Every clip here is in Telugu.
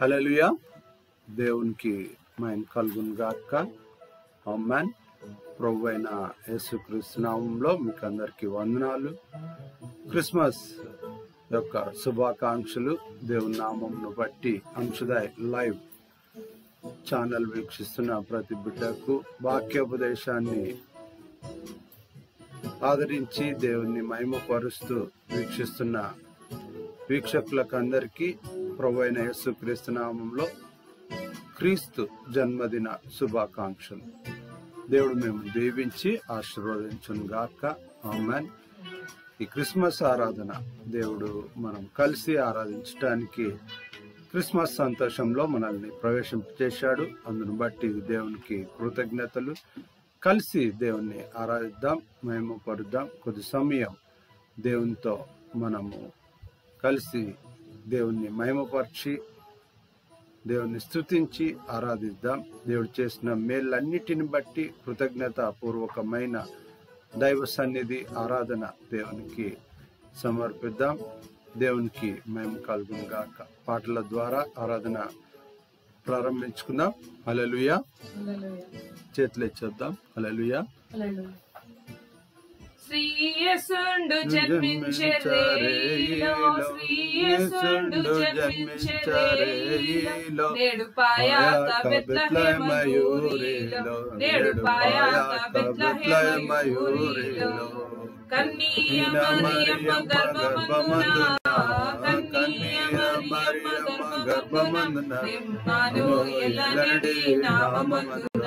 హల్లెలూయా. దేవునికి మహిమ కలుగును గాక. ఆమేన్. ప్రభువైన యేసుక్రీస్తు నామములో మీకు అందరికీ వందనాలు. క్రిస్మస్ యొక్క శుభాకాంక్షలు. దేవుని నామమును బట్టి అంశుదాయ్ లైవ్ ఛానల్ వీక్షిస్తున్న ప్రతి బిడ్డకు వాక్యోపదేశాన్ని ఆదరించి దేవుణ్ణి మహిమపరుస్తూ వీక్షిస్తున్న వీక్షకులకు అందరికీ ప్రభువైన యేసుక్రీస్తు నామములో క్రీస్తు జన్మదిన శుభాకాంక్షలు. దేవుడు మేము దీవించి ఆశీర్వదించును గాక. ఆమేన్. ఈ క్రిస్మస్ ఆరాధన దేవుడు మనం కలిసి ఆరాధించడానికి క్రిస్మస్ సంతోషంలో మనల్ని ప్రవేశింపచేశాడు. అందును బట్టి దేవునికి కృతజ్ఞతలు. కలిసి దేవుణ్ణి ఆరాధిద్దాం, మహిమపరుద్దాం. కొద్ది సమయం దేవునితో మనము కలిసి దేవుణ్ణి మహిమపరిచి దేవుణ్ణి స్తుతించి ఆరాధిద్దాం. దేవుడు చేసిన మేళ్ళన్నిటిని బట్టి కృతజ్ఞతాపూర్వకమైన దైవ సన్నిధి ఆరాధన దేవునికి సమర్పిద్దాం. దేవునికి మహిమ కలుగును గాక. పాటల ద్వారా ఆరాధన ప్రారంభించుకుందాం. హల్లెలూయా. చేతులు ఎత్తేద్దాం. హల్లెలూయా. శ్రీయేసుండు జన్మించే రేయిలో, శ్రీయేసుండు జన్మించే రేయిలో, నేడు పాయాక బెత్లెహేమయూరిలో, నేడు పాయాక బెత్లెహేమయూరిలో, కన్నియ మరియమ్మ గర్భమందున, కన్నియ మరియమ్మ గర్భమందున, ఇమ్మానుయేలనడి నామమందున,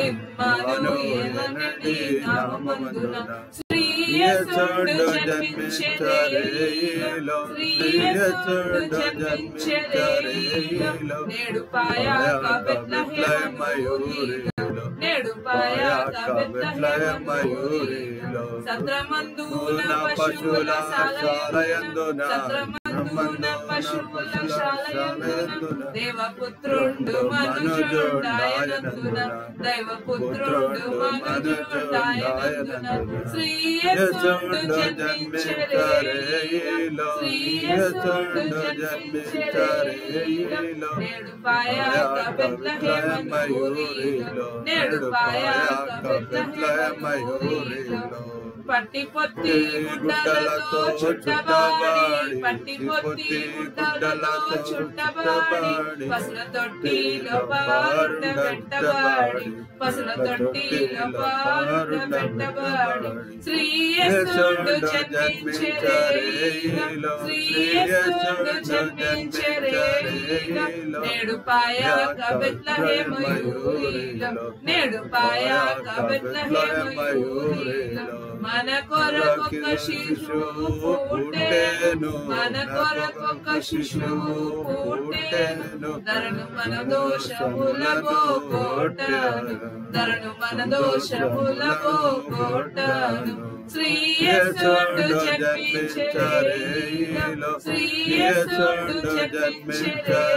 ఇమ్మానుయేలనడి నామమందున, శ్రీయేసుండు జన్మించే రేయిలో, శ్రీయేసుండు జన్మించే రేయిలో, నేడు పాయాక బెత్లెహేమయూరిలో, నేడు పాయాక బెత్లెహేమయూరిలో, సత్రమందున పశువుల శాలయందున, సత్రమందున పశువుల శాలయందున, దేవపుత్రుండు మనుజుండాయనందున, దైవపుత్రుండు మనుజుండాయనందున, శ్రీయేసుండు జన్మించే రేయిలో, శ్రీయేసుండు జన్మించే రేయిలో, నేడు పాయాక బెత్లెహేమయూరిలో, నేడు పాయాక బెత్లెహేమయూరిలో, పట్టి పొత్తి గుడ్డలతో చుట్టబడి, పట్టి పొత్తి గుడ్డలతో చుట్టబడి, పసుల తొట్టిలో పారుండబెట్టబడి, పసుల తొట్టిలో పారుండబెట్టబడి, శ్రీయేసుండు జన్మించే రేయిలో, శ్రీయేసుండు జన్మించే రేయిలో, నేడు పాయాక బెత్లెహేమయూరిలో, నేడు పాయాక బెత్లెహేమయూరిలో, మన కొరకొక శిశువు పుట్టెను, మన కొరకొక శిశువు పుట్టెను, ధరను మన దోషములకు కొట్టెను, ధరను మన దోషములకు కొట్టెను, శ్రీయేసుండు జన్మించే రేయిలో, శ్రీయేసుండు జన్మించే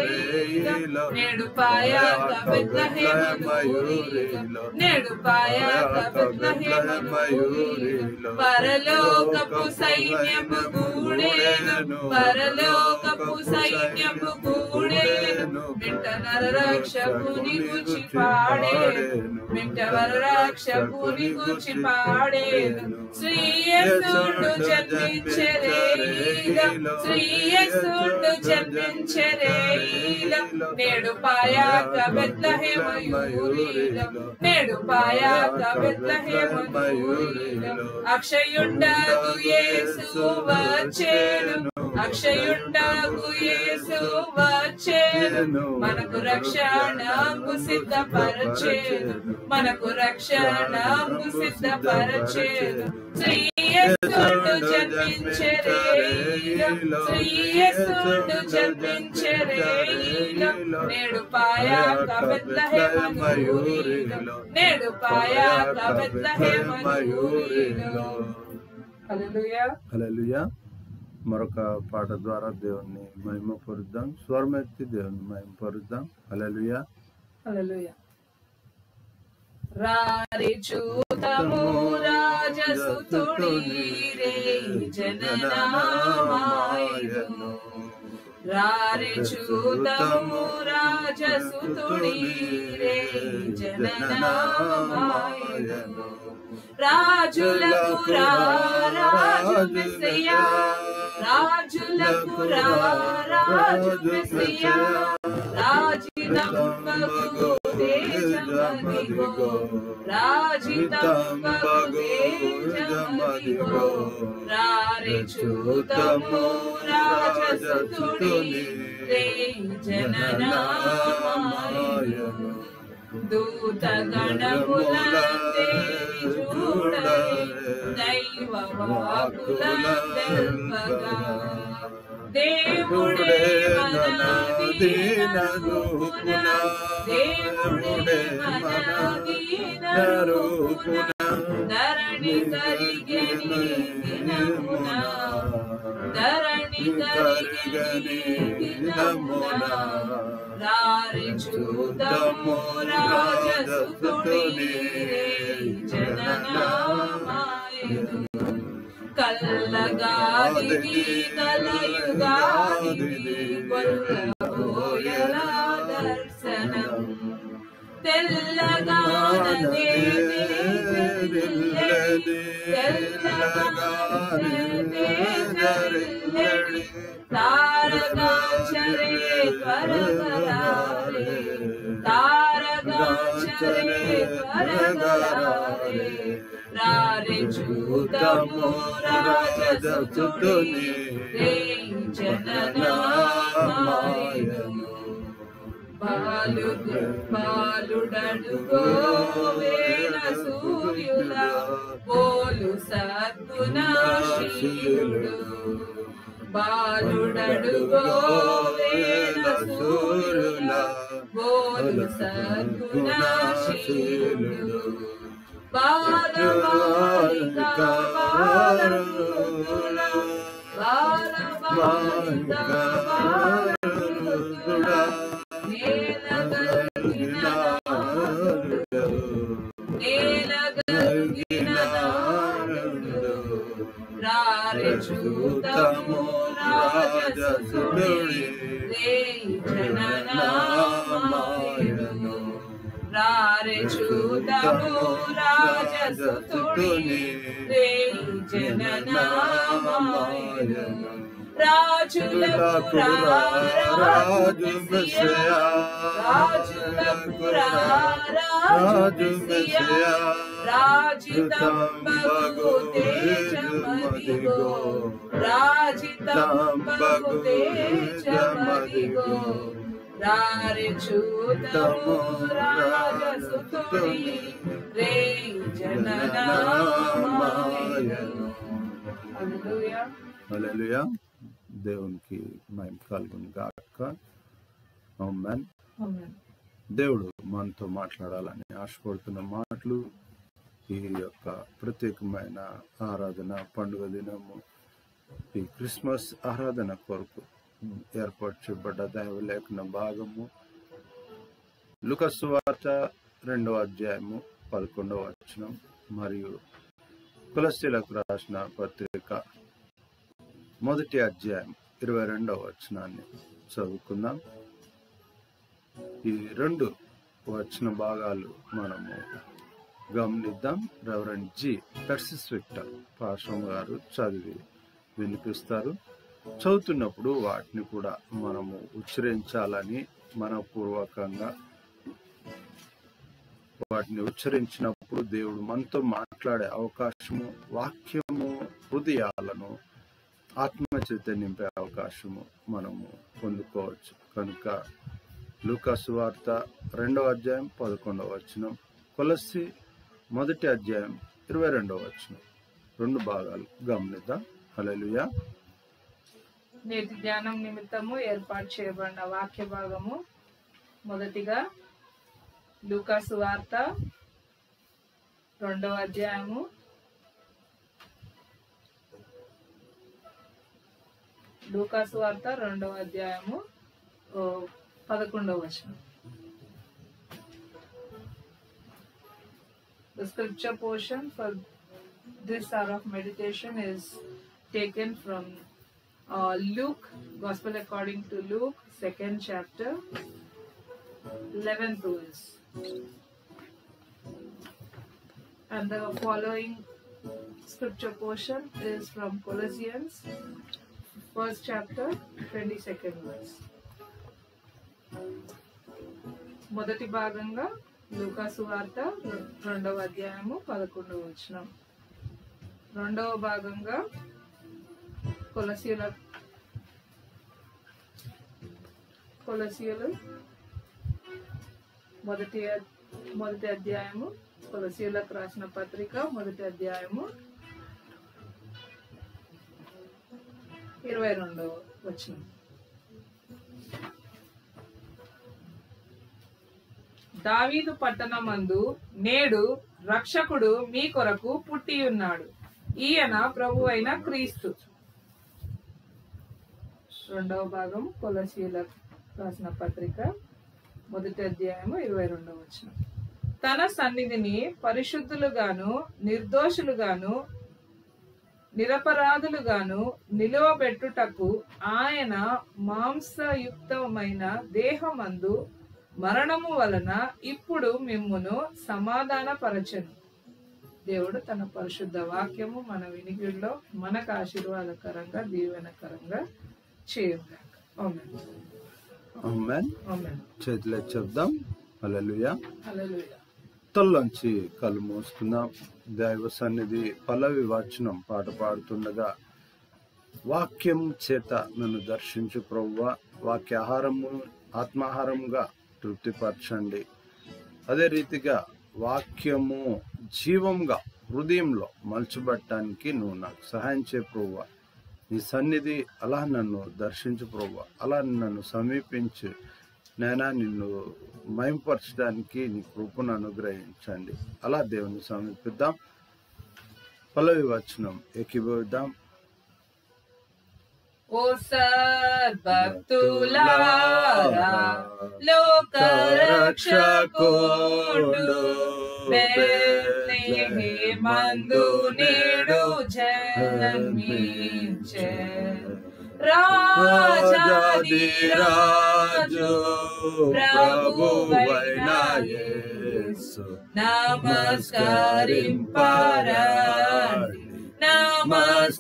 రేయిలో, నేడు పాయాక బెత్లెహేమయూరిలో, నేడు పాయాక బెత్లెహేమయూరిలో, పరలోకపు సైన్యము కూడెను, పరలోకపు సైన్యము కూడెను, మింట నరరక్షకుని గూర్చి పాడెను, మింట నరరక్షకుని గూర్చి పాడెను, శ్రీయేసుండు జన్మించే రేయిలో, శ్రీయేసుండు జన్మించే రేయిలో, నేడు పాయాక బెత్లెహేమయూరిలో, నేడు పాయాక బెత్లెహేమయూరిలో, అక్షయుండగు యేసు వచ్చెను, అక్షయుండగు యేసు వచ్చెను, మనకు రక్షణకు సిద్ధపరచెను, మనకు రక్షణకు సిద్ధపరచెను, శ్రీయేసుండు జన్మించే రేయిలో, శ్రీయేసుండు జన్మించే రేయిలో, నేడు పాయాక బెత్లెహేమయూరిలో, నేడు పాయాక బెత్లెహేమయూరిలో. హల్లెలూయా. హల్లెలూయా. మరొక పాట ద్వారా దేవుణ్ణి మహిమపరుద్దాం. స్వరమెత్తి దేవుణ్ణి మహిమపరుద్దాం. హల్లెలూయా. హల్లెలూయా. రారి చూతము రాజసుతుడి రే జననామాయను, రారే చూతము రాజసుతుడి రే జననామాయను రాజులకు రాజు మెస్సయ్యా రాజులకు రాజు మెస్సయ్యా రాజితంబగు తేజమదిగో రాజితంబగు తేజమదిగో రారే చూతము రాజసుతుడి రే జననామాయను దూత గణములందే చూడరే దైవ వాకులందెల్పగా దేవుడే మన దీనరూపున దేవుడే మన దీనరూపున ధరణి కరిగెని దినమున ధరణి కరిగెని దినమున రారే చూతము రాజసుతుడి రే జననామాయను కల్లగాదిని కలయుగాదిని కొల్లబోయల దర్శనం తెల్లగానదే తెల్లగానదే తారగాచరే త్వరగరారే తారగాచరే త్వరగరారే రారే చూతము రాజసుతుడి రే జననామాయను బాలుడడుగో వేల సూర్యుల పోలు సద్గుణశీలుడు బాలుడడుగో వేల సూర్యుల పోలు సద్గుణశీలుడు బాలబాలిక బాలుడ బాలబాలిక బాలుడ నేలగలిగిన నారుడు రారే చూతము రాజసుతుడి రే జననామాయను రారే చూతము రాజసుతుడి రే జననామాయను రాజులకు రాజు మెస్సయ్యా రాజులకు రాజు మెస్సయ్యా రాజితంబగు తేజమదిగో రాజితంబగు తేజమదిగో రారే చూతము రాజసుతుడి రే జననామాయను హల్లెలూయా హల్లెలూయా దేవునికి మహిమ కలుగును గాక ఆమేన్ దేవుడు మనతో మాట్లాడాలని ఆశపడుతున్న మాటలు ఈ యొక్క ప్రత్యేకమైన ఆరాధన పండుగ దినము ఈ క్రిస్మస్ ఆరాధన కొరకు ఏర్పాటు చేయబడ్డ దైవలేఖన భాగము లూకా సువార్త 2వ అధ్యాయము 11వ వచనం మరియు కొలస్సీలకు రాసిన పత్రిక 1వ అధ్యాయం 22వ వచనాన్ని చదువుకుందాం. ఈ 2 వచన భాగాలు మనము గమనిద్దాం. రెవరెండ్ జి పెర్సిస్ విక్టర్ పాశ్రం గారు చదివి వినిపిస్తారు. చదువుతున్నప్పుడు వాటిని కూడా మనము ఉచ్చరించాలని మనపూర్వకంగా వాటిని ఉచ్చరించినప్పుడు దేవుడు మనతో మాట్లాడే అవకాశము, వాక్యము హృదయాలను ఆత్మచేత నింపే అవకాశము మనము పొందుకోవచ్చు. కనుక లూకా సువార్త 2వ అధ్యాయం 11వ వచనం, కొలస్సీ 1వ అధ్యాయం 22వ వచనం 2 భాగాలు గమనిద్దాం. హల్లెలూయా. నేటి ధ్యానం నిమిత్తము ఏర్పాటు చేయబడిన వాక్య భాగము మొదటిగా లూకా సువార్త 2వ అధ్యాయము 11వ వచనం. The scripture portion for this hour of meditation is taken from Luke, Gospel according to Luke, 2nd chapter, 11th verse. And the following scripture portion is from Colossians, 1st chapter, 22nd verse. మొదటి భాగంగా లూకా సువార్త 2వ అధ్యాయము 11వ వచనం. రెండవ భాగంగా కొలసీయులు మొదటి అధ్యాయము, కొలసీయులకు రాసిన పత్రిక మొదటి అధ్యాయము 22వ వచనం. దావీదు పట్టణమందు నేడు రక్షకుడు మీ కొరకు పుట్టి ఉన్నాడు, ఈయన ప్రభువైన క్రీస్తు. రెండవ భాగం కొలసీయులకు రాసిన పత్రిక మొదటి అధ్యాయము 22వ వచనం. తన సన్నిధిని పరిశుద్ధులుగాను నిర్దోషులుగాను నిరపరాధులుగాను నిలువబెట్టుటకు ఆయన మాంసయుక్తమైన దేహమందు మరణము వలన ఇప్పుడు మిమ్మును సమాధానపరచెను. దేవుడు తన పరిశుద్ధ వాక్యము మన వినికిడిలో మనకు ఆశీర్వాదకరంగా దీవెనకరంగా చేయుగాక. ఆమేన్. ఆమేన్. ఆమేన్. చేతులు చెప్దాం. హల్లెలూయా. హల్లెలూయా. తల్లోంచి కళ్ళు మూసుకుందాం. దైవ సన్నిధి పల్లవి వచనం పాట పాడుతుండగా, వాక్యం చేత నన్ను దర్శించు ప్రభువా, వాక్యాహారము ఆత్మాహారంగా తృప్తిపరచండి. అదే రీతిగా వాక్యము జీవంగా హృదయంలో మలచబట్టడానికి నువ్వు నాకు సహాయం చేయ ప్రభువా. నీ సన్నిధి అలా నన్ను దర్శించు ప్రభువా, అలా నన్ను సమీపించి నైనా నిన్ను మహింపరచడానికి నీ కృపను అనుగ్రహించండి. అలా దేవుని సమీపిద్దాం. పల్లవి వచనం ఏకీభవిద్దాం. ఓ సద్భక్తులారా, లోకరక్షకుడు బెత్లెహేమందు నేడు జన్మించె, రాజాది రాజు ప్రభువైన యేసు, నమస్కరింపరండి, నమస్కరింపరండి,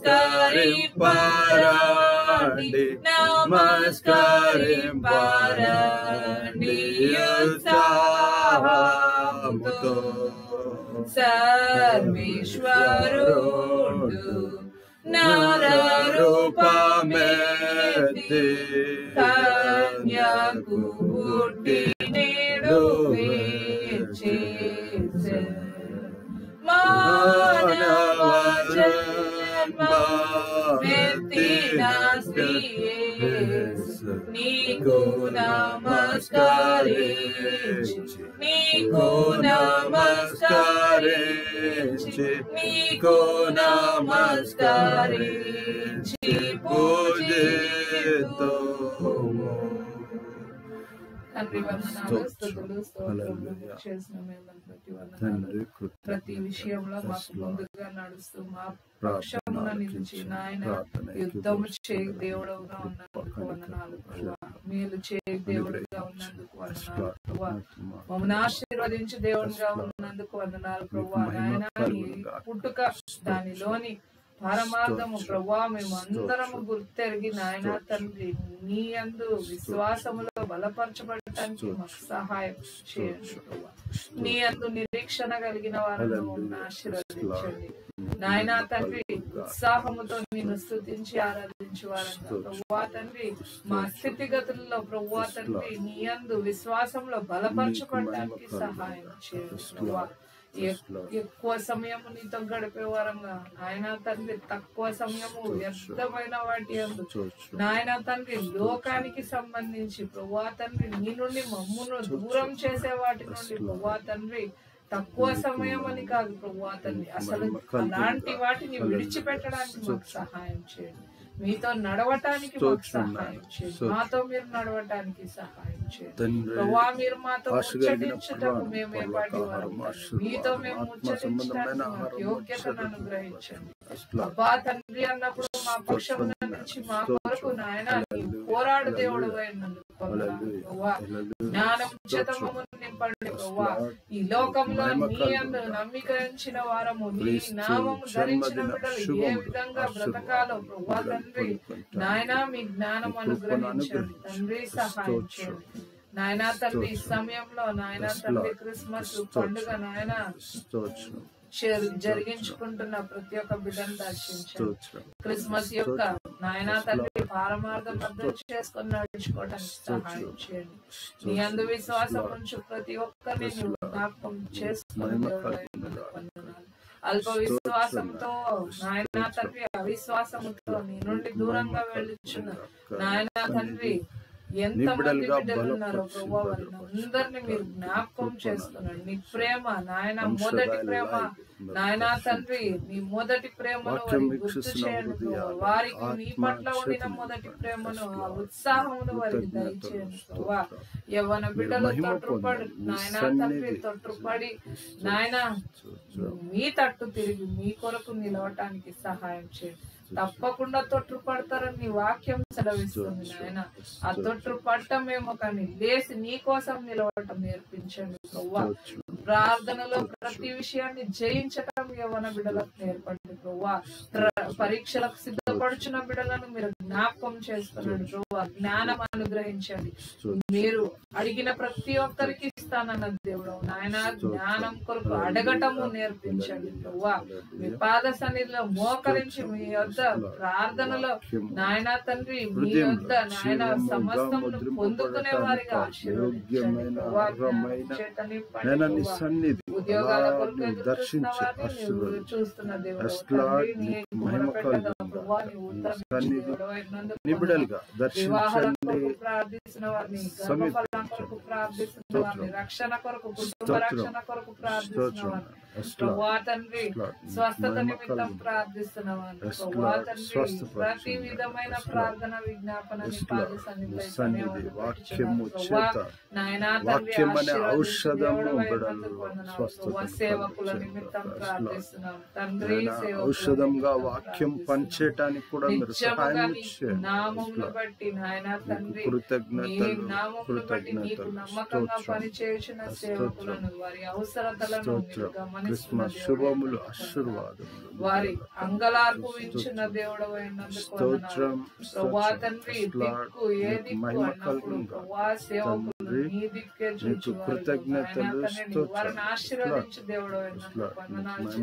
నమస్కరింపరండి ఉత్సాహముతో. సర్వేశ్వరుడు నరరూపమెత్తి కన్యకు పుట్టి నేడు వేంచెను, మానవ జన్మమెత్తిన శ్రీ యేసు, నీకు నమస్కరించి, నీకు నమస్కరించి, నీకు నమస్కరించి పూజిద్దుము. తండ్రి వందనాలు, స్తుతులు, స్తోత్రములు చేసిన మేలును బట్టి వందనాలు. ప్రతి విషయంలో మాకు ముందుగా నడుస్తూ మా పక్షమున నిలిచి నాయన యుద్ధము చేయ దేవుడుగా ఉన్నందుకు వందనాలు ప్రభువా. మేలు చేయ దేవుడుగా ఉన్నందుకు వందనాలు ప్రభువా. మమ్మల్ని ఆశీర్వదించి దేవుడుగా ఉన్నందుకు వందనాలు ప్రభువా. నాయన నీ పుట్టుక, దానిలోని పరమార్థము ప్రభువా మేము అందరము గుర్తెరిగి నాయన తండ్రి నీ యందు విశ్వాసములో బలపరచబడటానికి మాకు సహాయం చేయండి ప్రభువా. నీ యందు నిరీక్షణ కలిగిన వారిని మమ్మల్ని ఆశీర్వదించండి నాయన తండ్రి. ఉత్సాహముతో నిన్ను స్తుతించి ఆరాధించే వారంగా ప్రభువా తండ్రి, మా స్థితిగతుల్లో ప్రభువా తండ్రి నీ యందు విశ్వాసంలో బలపరచబడటానికి సహాయం చేయండి ప్రభువా. ఎక్కువ సమయము నీతో గడిపే వారంగా నాయన తండ్రి, తక్కువ సమయము వ్యర్థమైన వాటి యందు నాయన తండ్రి లోకానికి సంబంధించి ప్రభువా తండ్రి నీ నుండి మమ్మును దూరం చేసే వాటి నుండి ప్రభువా తండ్రి తక్కువ సమయం అని కాదు ప్రభువా తండ్రి, అసలు అలాంటి వాటిని విడిచిపెట్టడానికి మాకు సహాయం చేయండి. మీతో నడవటానికి మాకు సహాయం చేయండి. మాతో మీరు నడవటానికి సహాయం చేయండి ప్రభువా. మీరు మాతో ముచ్చటించుటకు మేము ఏపాటి వారం, మీతో మేము ముచ్చటించడానికి మాకు యోగ్యతను అనుగ్రహించండి అబ్బా తండ్రి. అన్నప్పుడు మా పక్షమున నుంచి మా కొరకు నాయన నీవు పోరాడు దేవుడు అయినందుకు ప్రభువా, జ్ఞానం చేత మమ్మల్ని నింపండి ప్రభువా. ఈ లోకంలో నీ యందు నమ్మిక ఉంచిన వారము, నీ నామము ధరించిన బిడ్డలు ఏ విధంగా బ్రతకాలో ప్రభువా తండ్రి నాయన మీ జ్ఞానం అనుగ్రహించండి తండ్రి, సహాయం చేయండి నాయన తండ్రి. ఈ సమయంలో నాయన తండ్రి క్రిస్మస్ పండుగ నాయన జరిగించుకుంటున్న ప్రతి ఒక్క బిడ్డను దర్శించండి. క్రిస్మస్ యొక్క నాయన తండ్రి పారమార్థం అర్థం చేసుకొని నడుచుకోవడానికి సహాయం చేయండి. నీ అందు విశ్వాసం ఉంచు ప్రతి ఒక్కరిని నువ్వు జ్ఞాపకం చేసుకుని అల్ప విశ్వాసంతో నాయన తండ్రి అవిశ్వాసంతో నీ నుండి దూరంగా వెళ్ళుచున్న నాయన తండ్రి ఎంతమంది బిడ్డలు ఉన్నారో ప్రభు వారిని అందరినీ మీరు జ్ఞాపకం చేస్తున్నాడు. నీ ప్రేమ నాయన మొదటి ప్రేమ నాయన తండ్రి, నీ మొదటి ప్రేమను వారికి గుర్తు చేయండి ప్రభు. వారికి నీ పట్ల ఉండిన మొదటి ప్రేమను ఆ ఉత్సాహమును వారికి దయచేయండి ప్రభు. యవ్వన బిడ్డలు తొట్టుపడి నాయన తండ్రి తొట్టుపడి నాయన మీ తట్టు తిరిగి మీ కొరకు నిలవటానికి సహాయం చేయండి. తప్పకుండా తొట్టు పడతారని నీ వాక్యం సెలవిస్తుంది నాయన. ఆ తొట్టు పడటమేమో కానీ లేసి నీ కోసం నిలవటం నేర్పించండి ప్రభువా. ప్రార్థనలో ప్రతి విషయాన్ని జయించటం యవ్వన బిడ్డలకు నేర్పండి ప్రభువా. పరీక్షలకు సిద్ధపడుచున్న బిడ్డలను మీరు జ్ఞాపకం చేసుకున్నాడు ప్రభువా. జ్ఞానం అనుగ్రహించండి. మీరు అడిగిన ప్రతి ఒక్కరికి ఇస్తానన్న దేవుడు నాయన. జ్ఞానం కొరకు అడగటము నేర్పించండి ప్రభువా. మీ పాద సన్నిధిలో మోకరించి మీ యొద్ద ప్రార్థనలో నాయన తండ్రి మీ యొద్ద నాయన సమస్తమును పొందుకునే వారిగా ఆశీర్వదించండి. ఉద్యోగాల కొరకు ఎదురుస్తున్న వారిని చూస్తున్న దేవుడు ప్రార్థిస్తున్న వారిని, గర్భఫలం కొరకు ప్రార్థిస్తున్న వారిని, రక్షణ కొరకు, కుటుంబ రక్షణ కొరకు ప్రార్థిస్తున్న వారిని ప్రభువా తండ్రి, స్వస్థత నిమిత్తం ప్రార్థిస్తున్న వారిని ప్రభువా తండ్రి, ప్రతి విధమైన ప్రార్థన విజ్ఞాపన సేవకుల నిమిత్తం ప్రార్థిస్తున్నాం తండ్రి. ఔషధంగా వాక్యం పంచేయటానికి కూడా మీరు సహాయం చేయండి. నామమును బట్టి నాయన తండ్రి, నామమును బట్టి నీకు నమ్మకంగా పనిచేసిన సేవకులను వారి అవసరతలను క్రిస్మస్ శుభములు ఆశీర్వాదములు వారి అంగలార్పు ఇచ్చిన దేవుడు అయినందుకు ప్రభువా తండ్రి. దిక్కు ఏ దిక్కు అన్నప్పుడు ప్రభువా సేవకులు నీ దిక్కే చూచి వారిని ఆశీర్వదించు దేవుడు అయినందుకు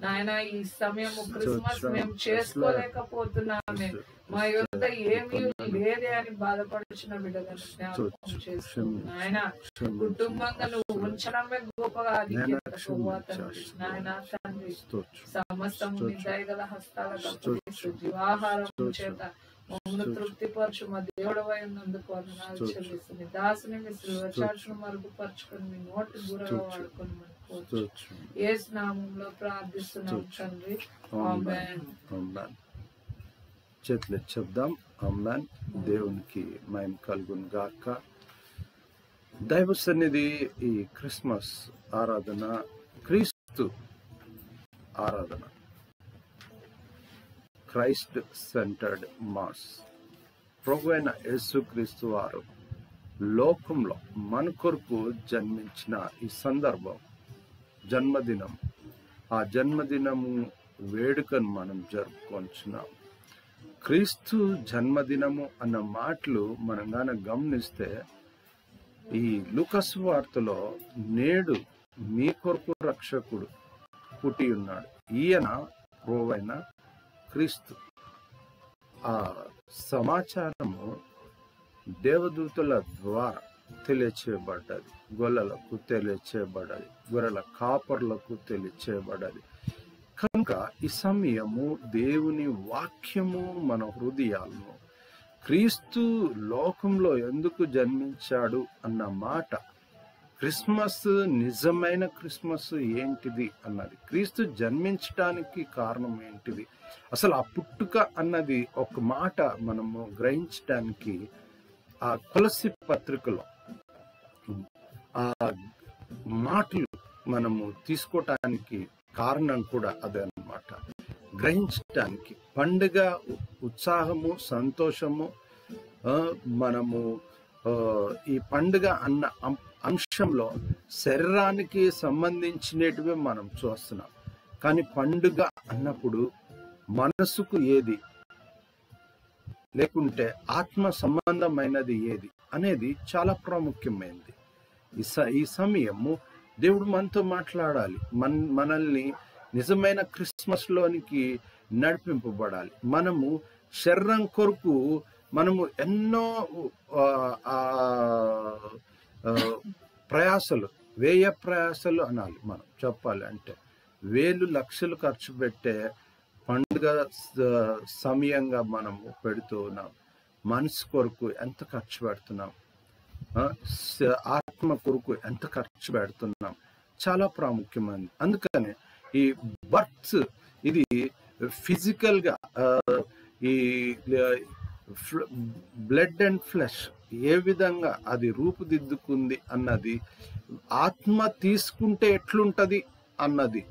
నాయన. ఈ సమయము క్రిస్మస్ మేము చేసుకోలేకపోతున్నామే, మా యొద్ద ఏమీ లేదే అని బాధపడుచున్న బిడ్డలను జ్ఞాపకం చేసుకున్నాను నాయన. కుటుంబంగా నువ్వు ఉంచడమే గొప్పగా ఆధిక్యత నాయన తండ్రి. సమస్తము నీ దయగల హస్తాలకు అప్పగిస్తూ జీవాహారం చేత మమ్మల్ని తృప్తిపరచు మా దేవుడు అయినందుకు వందనాలు చెల్లిస్తుంది. దాసుని మీ శిల్వచాటును మరుగుపరచుకొని మీ నోటి గురగా వాడుకొని మనకు యేసు నామములో ప్రార్థిస్తున్నాం తండ్రి. ఆమేన్. చేతులు చెప్దాం. ఆమేన్. దేవునికి మహిమ కలుగును గాక. దైవ సన్నిధి ఈ క్రిస్మస్ ఆరాధన, క్రీస్తు ఆరాధన, క్రైస్ట్ సెంటర్డ్ మాస్. ప్రభు అయిన యేసుక్రీస్తు వారు లోకంలో మన కొరకు జన్మించిన ఈ సందర్భం, జన్మదినం, ఆ జన్మదినము వేడుకను మనం జరుపుకొంచున్నాం. క్రీస్తు జన్మదినము అన్న మాటలు మనం గాన గమనిస్తే ఈ లూకాసు వార్తలో నేడు మీ కొరకు రక్షకుడు పుట్టి ఉన్నాడు, ఈయన ప్రభువైన క్రీస్తు. ఆ సమాచారము దేవదూతల ద్వారా తెలియచేయబడ్డది, గొల్లలకు తెలియచేయబడ్డది, గొర్రెల కాపర్లకు తెలియచేయబడ్డది. కనుక ఈ సమయము దేవుని వాక్యము మన హృదయాలను క్రీస్తు లోకంలో ఎందుకు జన్మించాడు అన్న మాట, క్రిస్మస్ నిజమైన క్రిస్మస్ ఏంటిది అన్నది, క్రీస్తు జన్మించడానికి కారణం ఏంటిది, అసలు ఆ పుట్టుక అన్నది ఒక మాట మనము గ్రహించడానికి ఆ కొలస్సీ పత్రికలో ఆ మాటలు మనము తీసుకోవటానికి కారణం కూడా అదే అన్నమాట. గ్రహించటానికి పండుగ ఉత్సాహము, సంతోషము, మనము ఈ పండుగ అన్న అంశంలో శరీరానికి సంబంధించినటివి మనం చూస్తున్నాం. కానీ పండుగ అన్నప్పుడు మనసుకు ఏది, లేకుంటే ఆత్మ సంబంధమైనది ఏది అనేది చాలా ప్రాముఖ్యమైనది. ఈ సమయము దేవుడు మనతో మాట్లాడాలి, మనల్ని నిజమైన క్రిస్మస్ లోనికి నడిపింపబడాలి. మనము శరీరం కొరకు మనము ఎన్నో ప్రయాసలు, వ్యయ ప్రయాసలు అనాలి. మనం చెప్పాలి అంటే వేలు లక్షలు ఖర్చు పెట్టే పండుగ సమయంగా మనము పెడుతూ ఉన్నాం. మనసు కొరకు ఎంత ఖర్చు పెడుతున్నాం, ఆత్మ కొరకు ఎంత ఖర్చు పెడుతున్నాం, చాలా ప్రాముఖ్యమైనది. అందుకని ఈ బర్త్ ఇది ఫిజికల్ గా ఈ బ్లడ్ అండ్ ఫ్లెష్ ఏ విధంగా అది రూపుదిద్దుకుంది అన్నది, ఆత్మ తీసుకుంటే ఎట్లుంటది అన్నది,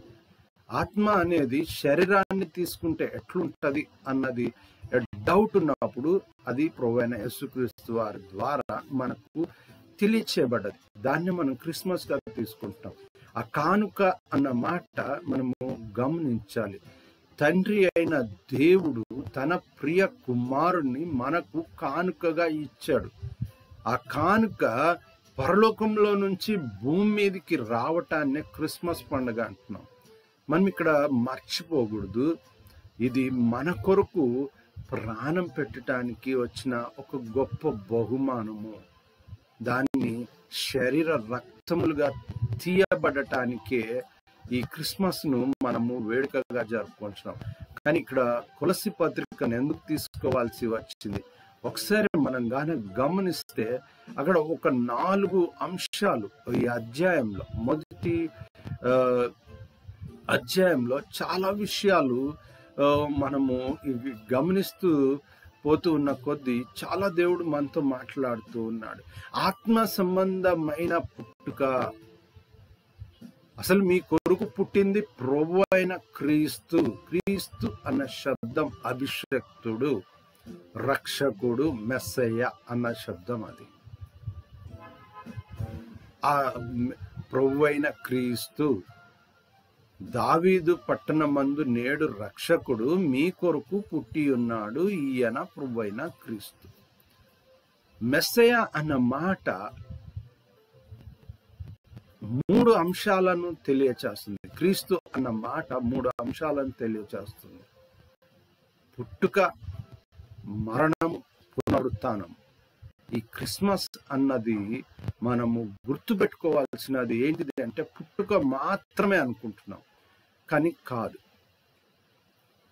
ఆత్మ అనేది శరీరాన్ని తీసుకుంటే ఎట్లుంటది అన్నది డౌట్ ఉన్నప్పుడు అది ప్రభువైన యేసుక్రీస్తు వారి ద్వారా మనకు తెలియచేయబడ్డది. దాన్ని మనం క్రిస్మస్ గా తీసుకుంటాం. ఆ కానుక అన్న మాట మనము గమనించాలి. తండ్రి అయిన దేవుడు తన ప్రియ కుమారుణ్ణి మనకు కానుకగా ఇచ్చాడు. ఆ కానుక పరలోకంలో నుంచి భూమి మీదకి రావటాన్నే క్రిస్మస్ పండుగ అంటున్నాం. మనం ఇక్కడ మర్చిపోకూడదు, ఇది మన కొరకు ప్రాణం పెట్టడానికి వచ్చిన ఒక గొప్ప బహుమానము. దాన్ని శరీర రక్తములుగా తీయబడటానికే ఈ క్రిస్మస్ ను మనము వేడుకగా జరుపుకుంటున్నాం. కానీ ఇక్కడ కొలసి పత్రికను ఎందుకు తీసుకోవాల్సి వచ్చింది? ఒకసారి మనం గాన గమనిస్తే అక్కడ ఒక 4 అంశాలు ఈ అధ్యాయంలో, మొదటి అధ్యాయంలో చాలా విషయాలు మనము గమనిస్తూ పోతూ ఉన్న కొద్దీ చాలా దేవుడు మనతో మాట్లాడుతూ ఉన్నాడు. ఆత్మ సంబంధమైన పుట్టుక, అసలు మీ కొరకు పుట్టింది ప్రభు అయిన క్రీస్తు. క్రీస్తు అన్న శబ్దం అభిషక్తుడు, రక్షకుడు, మెస్సయ్య అన్న శబ్దం. అది ఆ ప్రభు అయిన క్రీస్తు, దావీదు పట్టణమందు నేడు రక్షకుడు మీ కొరకు పుట్టి ఉన్నాడు, ఈయన ప్రభు అయిన క్రీస్తు. మెస్సయ్య అన్న మాట 3 అంశాలను తెలియచేస్తుంది. క్రీస్తు అన్న మాట 3 అంశాలను తెలియచేస్తుంది: పుట్టుక, మరణం, పునరుత్థానం. ఈ క్రిస్మస్ అన్నది మనము గుర్తుపెట్టుకోవాల్సినది ఏంటిది అంటే పుట్టుక మాత్రమే అనుకుంటున్నాం, కానీ కాదు.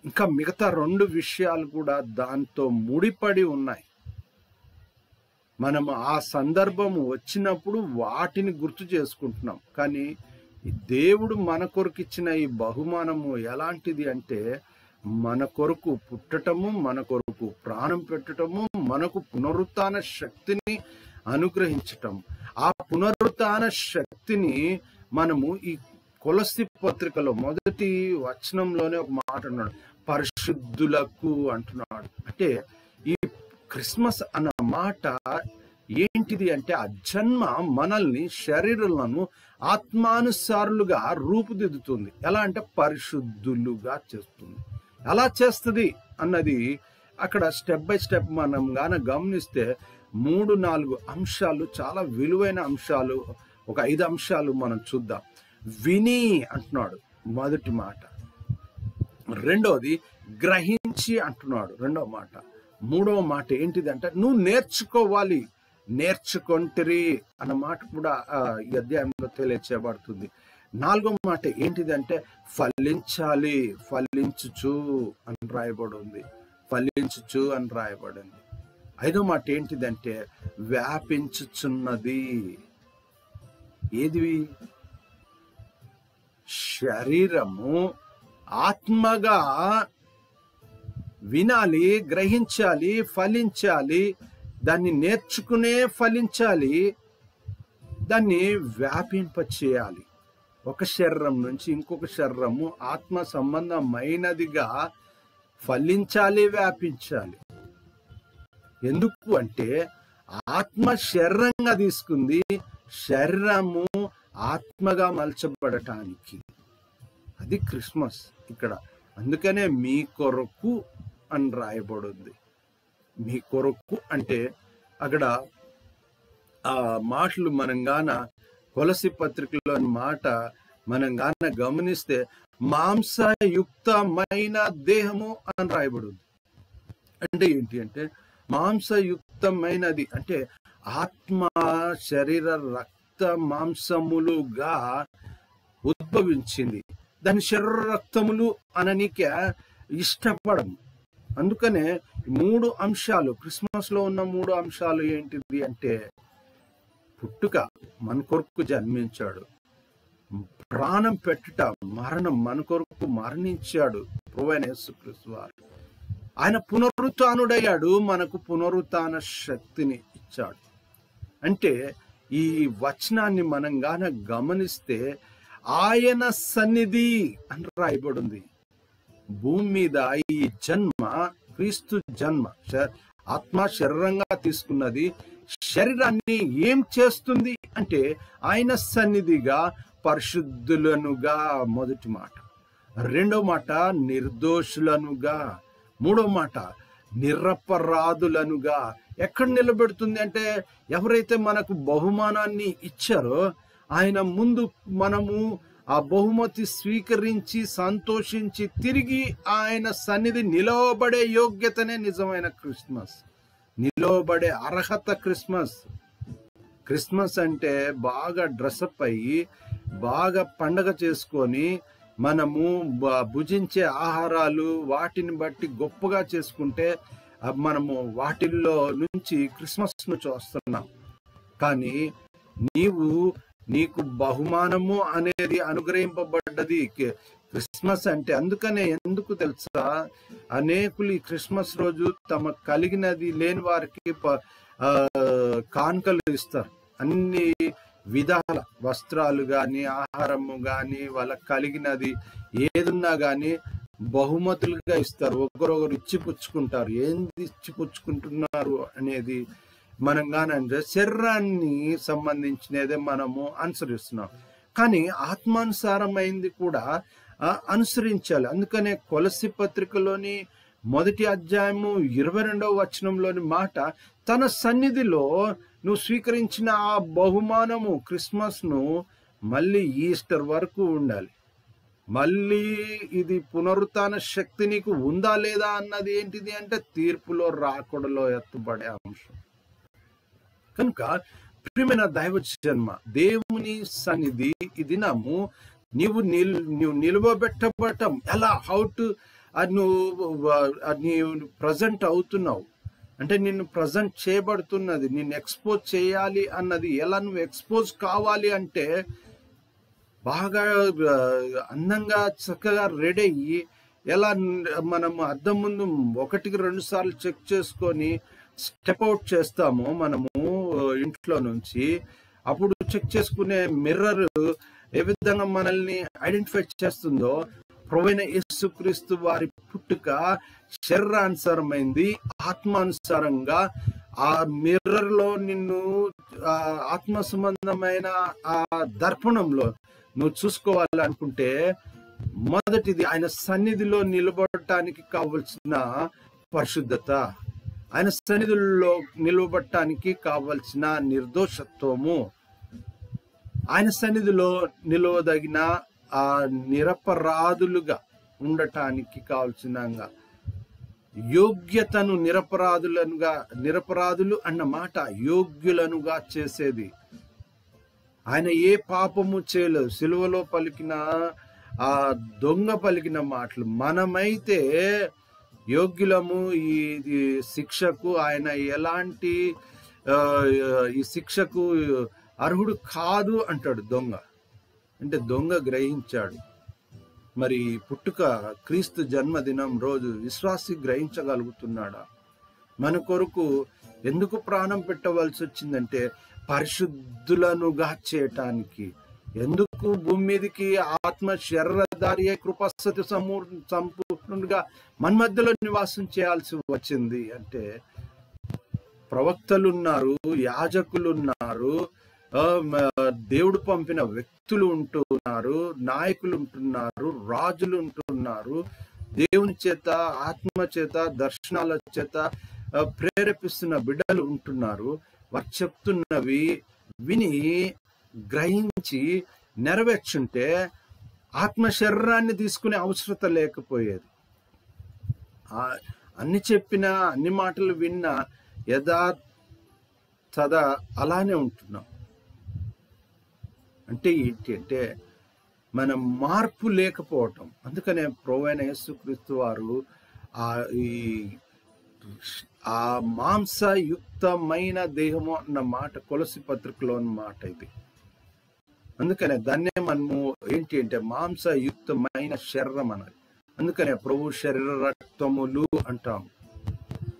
ఇంకా మిగతా 2 విషయాలు కూడా దాంతో ముడిపడి ఉన్నాయి. మనము ఆ సందర్భం వచ్చినప్పుడు వాటిని గుర్తు చేసుకుంటున్నాం. కానీ దేవుడు మన కొరకు ఇచ్చిన ఈ బహుమానము ఎలాంటిది అంటే మన కొరకు పుట్టటము, మన కొరకు ప్రాణం పెట్టటము, మనకు పునరుత్థాన శక్తిని అనుగ్రహించటం. ఆ పునరుత్థాన శక్తిని మనము ఈ కొలస్సి పత్రికలో మొదటి వచనంలోనే ఒక మాట అన్నాడు, పరిశుద్ధులకు అంటున్నాడు. అంటే ఈ క్రిస్మస్ అన్న మాట ఏంటిది అంటే ఆ జన్మ మనల్ని, శరీరాలను ఆత్మానుసారులుగా రూపుదిద్దుతుంది. ఎలా అంటే పరిశుద్ధులుగా చేస్తుంది. ఎలా చేస్తుంది అన్నది అక్కడ స్టెప్ బై స్టెప్ మనం గాన గమనిస్తే 3-4 అంశాలు, చాలా విలువైన అంశాలు, ఒక 5 అంశాలు మనం చూద్దాం. విని అంటున్నాడు మొదటి మాట, రెండోది గ్రహించి అంటున్నాడు రెండవ మాట, మూడవ మాట ఏంటిదంటే నువ్వు నేర్చుకోవాలి, నేర్చుకొంటిరి అన్న మాట కూడా ఈ అధ్యాయంలో తెలియచేయబడుతుంది. 4వ మాట ఏంటిదంటే ఫలించాలి, ఫలించుచు అని రాయబడి ఉంది, ఫలించుచు అని రాయబడింది. 5వ మాట ఏంటిదంటే వ్యాపించుచున్నది. ఏది? శరీరము ఆత్మగా వినాలి, గ్రహించాలి, ఫలించాలి, దాన్ని నేర్చుకునే ఫలించాలి, దాన్ని వ్యాపింప చేయాలి. ఒక శరీరం నుంచి ఇంకొక శరీరము ఆత్మ సంబంధమైనదిగా ఫలించాలి, వ్యాపించాలి. ఎందుకు అంటే ఆత్మ శరీరంగా తీసుకుంది, శరీరము ఆత్మగా మలచబడటానికి. అది క్రిస్మస్ ఇక్కడ. అందుకనే మీ కొరకు అని రాయబడింది. మీ కొరకు అంటే అక్కడ ఆ మాటలు మనం గాన కొలసి పత్రికలోని మాట మనం గాన గమనిస్తే మాంసయుక్తమైన దేహము అని రాయబడింది. అంటే ఏంటి అంటే మాంసయుక్తమైనది అంటే ఆత్మ శరీర రక్త మాంసములుగా ఉద్భవించింది. దాని శరీర రక్తములు అననిక ఇష్టపడము. అందుకనే 3 అంశాలు, క్రిస్మస్ లో ఉన్న 3 అంశాలు ఏంటిది అంటే పుట్టుక, మన కొరకు జన్మించాడు, ప్రాణం పెట్టుట, మరణం, మన కొరకు మరణించాడు ప్రభువైన యేసుక్రీస్తు వారు. ఆయన పునరుత్థానుడయ్యాడు, మనకు పునరుత్థాన శక్తిని ఇచ్చాడు. అంటే ఈ వచనాన్ని మనం గాన గమనిస్తే ఆయన సన్నిధి అని రాయబడింది. భూమి మీద ఈ జన్మ క్రీస్తు జన్మ, ఆత్మ శరీరంగా తీసుకున్నది. శరీరాన్ని ఏం చేస్తుంది అంటే ఆయన సన్నిధిగా పరిశుద్ధులనుగా, మొదటి మాట. రెండో మాట నిర్దోషులనుగా. మూడో మాట నిరపరాధులనుగా. ఎక్కడ నిలబెడుతుంది అంటే ఎవరైతే మనకు బహుమానాన్ని ఇచ్చారో ఆయన ముందు మనము ఆ బహుమతి స్వీకరించి సంతోషించి తిరిగి ఆయన సన్నిధి నిలవబడే యోగ్యతనే నిజమైన క్రిస్మస్, నిలవబడే అర్హత క్రిస్మస్. క్రిస్మస్ అంటే బాగా డ్రెస్అప్ అయ్యి బాగా పండగ చేసుకొని మనము భుజించే ఆహారాలు వాటిని బట్టి గొప్పగా చేసుకుంటే మనము వాటిల్లో నుంచి క్రిస్మస్ను చూస్తున్నాం. కానీ నీకు బహుమానము అనేది అనుగ్రహింపబడ్డది క్రిస్మస్ అంటే. అందుకనే ఎందుకు తెలుసా, అనేకులు ఈ క్రిస్మస్ రోజు తమ కలిగినది లేని వారికి కానుకలు ఇస్తారు. అన్ని విధాల వస్త్రాలు కానీ, ఆహారము కానీ, వాళ్ళకి కలిగినది ఏదున్నా కానీ బహుమతులుగా ఇస్తారు. ఒకరొకరు ఇచ్చిపుచ్చుకుంటారు. ఏంది ఇచ్చిపుచ్చుకుంటున్నారు అనేది మనం కానంటే శరీరాన్ని సంబంధించినదే మనము అనుసరిస్తున్నాం. కానీ ఆత్మానుసారమైంది కూడా అనుసరించాలి. అందుకనే కొలసి పత్రికలోని 1వ అధ్యాయము 22వ వచనంలోని మాట, తన సన్నిధిలో నువ్వు స్వీకరించిన ఆ బహుమానము క్రిస్మస్ ను మళ్ళీ ఈస్టర్ వరకు ఉండాలి. మళ్ళీ ఇది పునరుత్థాన శక్తి నీకు ఉందా లేదా అన్నది ఏంటిది అంటే తీర్పులో రాకడలో ఎత్తుపడే అంశం. కనుక ప్రియమైన దైవ జన్మ, దేవుని సన్నిధి ఈ దినము నీవు నిలువబెట్టబడటం ఎలా, నీవు ప్రజెంట్ అవుతున్నావు అంటే నిన్ను ప్రజెంట్ చేయబడుతున్నది, నిన్ను ఎక్స్పోజ్ చేయాలి అన్నది ఎలా, నువ్వు ఎక్స్పోజ్ కావాలి అంటే బాగా అందంగా చక్కగా రెడీ అయ్యి ఎలా మనము అద్దం ముందు 1-2 సార్లు చెక్ చేసుకొని స్టెప్ అవుట్ చేస్తామో మనము ఇంట్లో నుంచి, అప్పుడు చెక్ చేసుకునే మిర్రర్ ఏ విధంగా మనల్ని ఐడెంటిఫై చేస్తుందో ప్రభువైన యేసుక్రీస్తు వారి పుట్టుక శరీరానుసారమైంది, ఆత్మానుసారంగా. ఆ మిర్రర్ లో నిన్ను ఆత్మ సంబంధమైన ఆ దర్పణంలో నువ్వు చూసుకోవాలనుకుంటే మొదటిది ఆయన సన్నిధిలో నిలబడటానికి కావలసిన పరిశుద్ధత, ఆయన సన్నిధిలో నిలబడటానికి కావలసిన నిర్దోషత్వము, ఆయన సన్నిధిలో నిలవదగిన ఆ నిరపరాధులుగా ఉండటానికి కావలసిన యోగ్యతను, నిరపరాధులు అన్న మాట యోగ్యులనుగా చేసేది. ఆయన ఏ పాపము చేయలేదు. సిలువలో పలికిన ఆ దొంగ పలికిన మాటలు, మనమైతే యోగ్యులము ఈ శిక్షకు, ఆయన ఎలాంటి ఈ శిక్షకు అర్హుడు కాదు అంటాడు దొంగ. అంటే దొంగ గ్రహించాడు. మరి పుట్టుక క్రీస్తు జన్మదినం రోజు విశ్వాసి గ్రహించగలుగుతున్నాడా? మన కొరకు ఎందుకు ప్రాణం పెట్టవలసి వచ్చిందంటే పరిశుద్ధులనుగా చేయటానికి. ఎందుకు భూమి మీదకి ఆత్మ శరీరధారి కృపసతి సంపూర్ణుడిగా మన మధ్యలో నివాసం చేయాల్సి వచ్చింది అంటే ప్రవక్తలు ఉన్నారు, యాజకులు ఉన్నారు, దేవుడు పంపిన వ్యక్తులు ఉంటున్నారు, నాయకులు ఉంటున్నారు, రాజులు ఉంటున్నారు, దేవుని చేత ఆత్మ చేత దర్శనాల చేత ప్రేరేపిస్తున్న బిడ్డలు ఉంటున్నారు. వారు చెప్తున్నవి విని గ్రహించి నెరవేర్చుంటే ఆత్మ శరీరాన్ని తీసుకునే అవసరం లేకపోయేది. అన్ని చెప్పినా అన్ని మాటలు విన్నా యథాతథ అలానే ఉంటున్నాం. అంటే ఏంటి అంటే మనం మార్పు లేకపోవటం. అందుకనే ప్రభువైన యేసుక్రీస్తు వారు ఆ మాంసయుక్తమైన దేహము అన్న మాట కొలసి పత్రికలో ఉన్న మాట ఇది. అందుకనే దాన్నే మనము ఏంటి అంటే మాంసయుక్తమైన శరీరం అన్నది. అందుకనే ప్రభు శరీర రక్తములు అంటాం.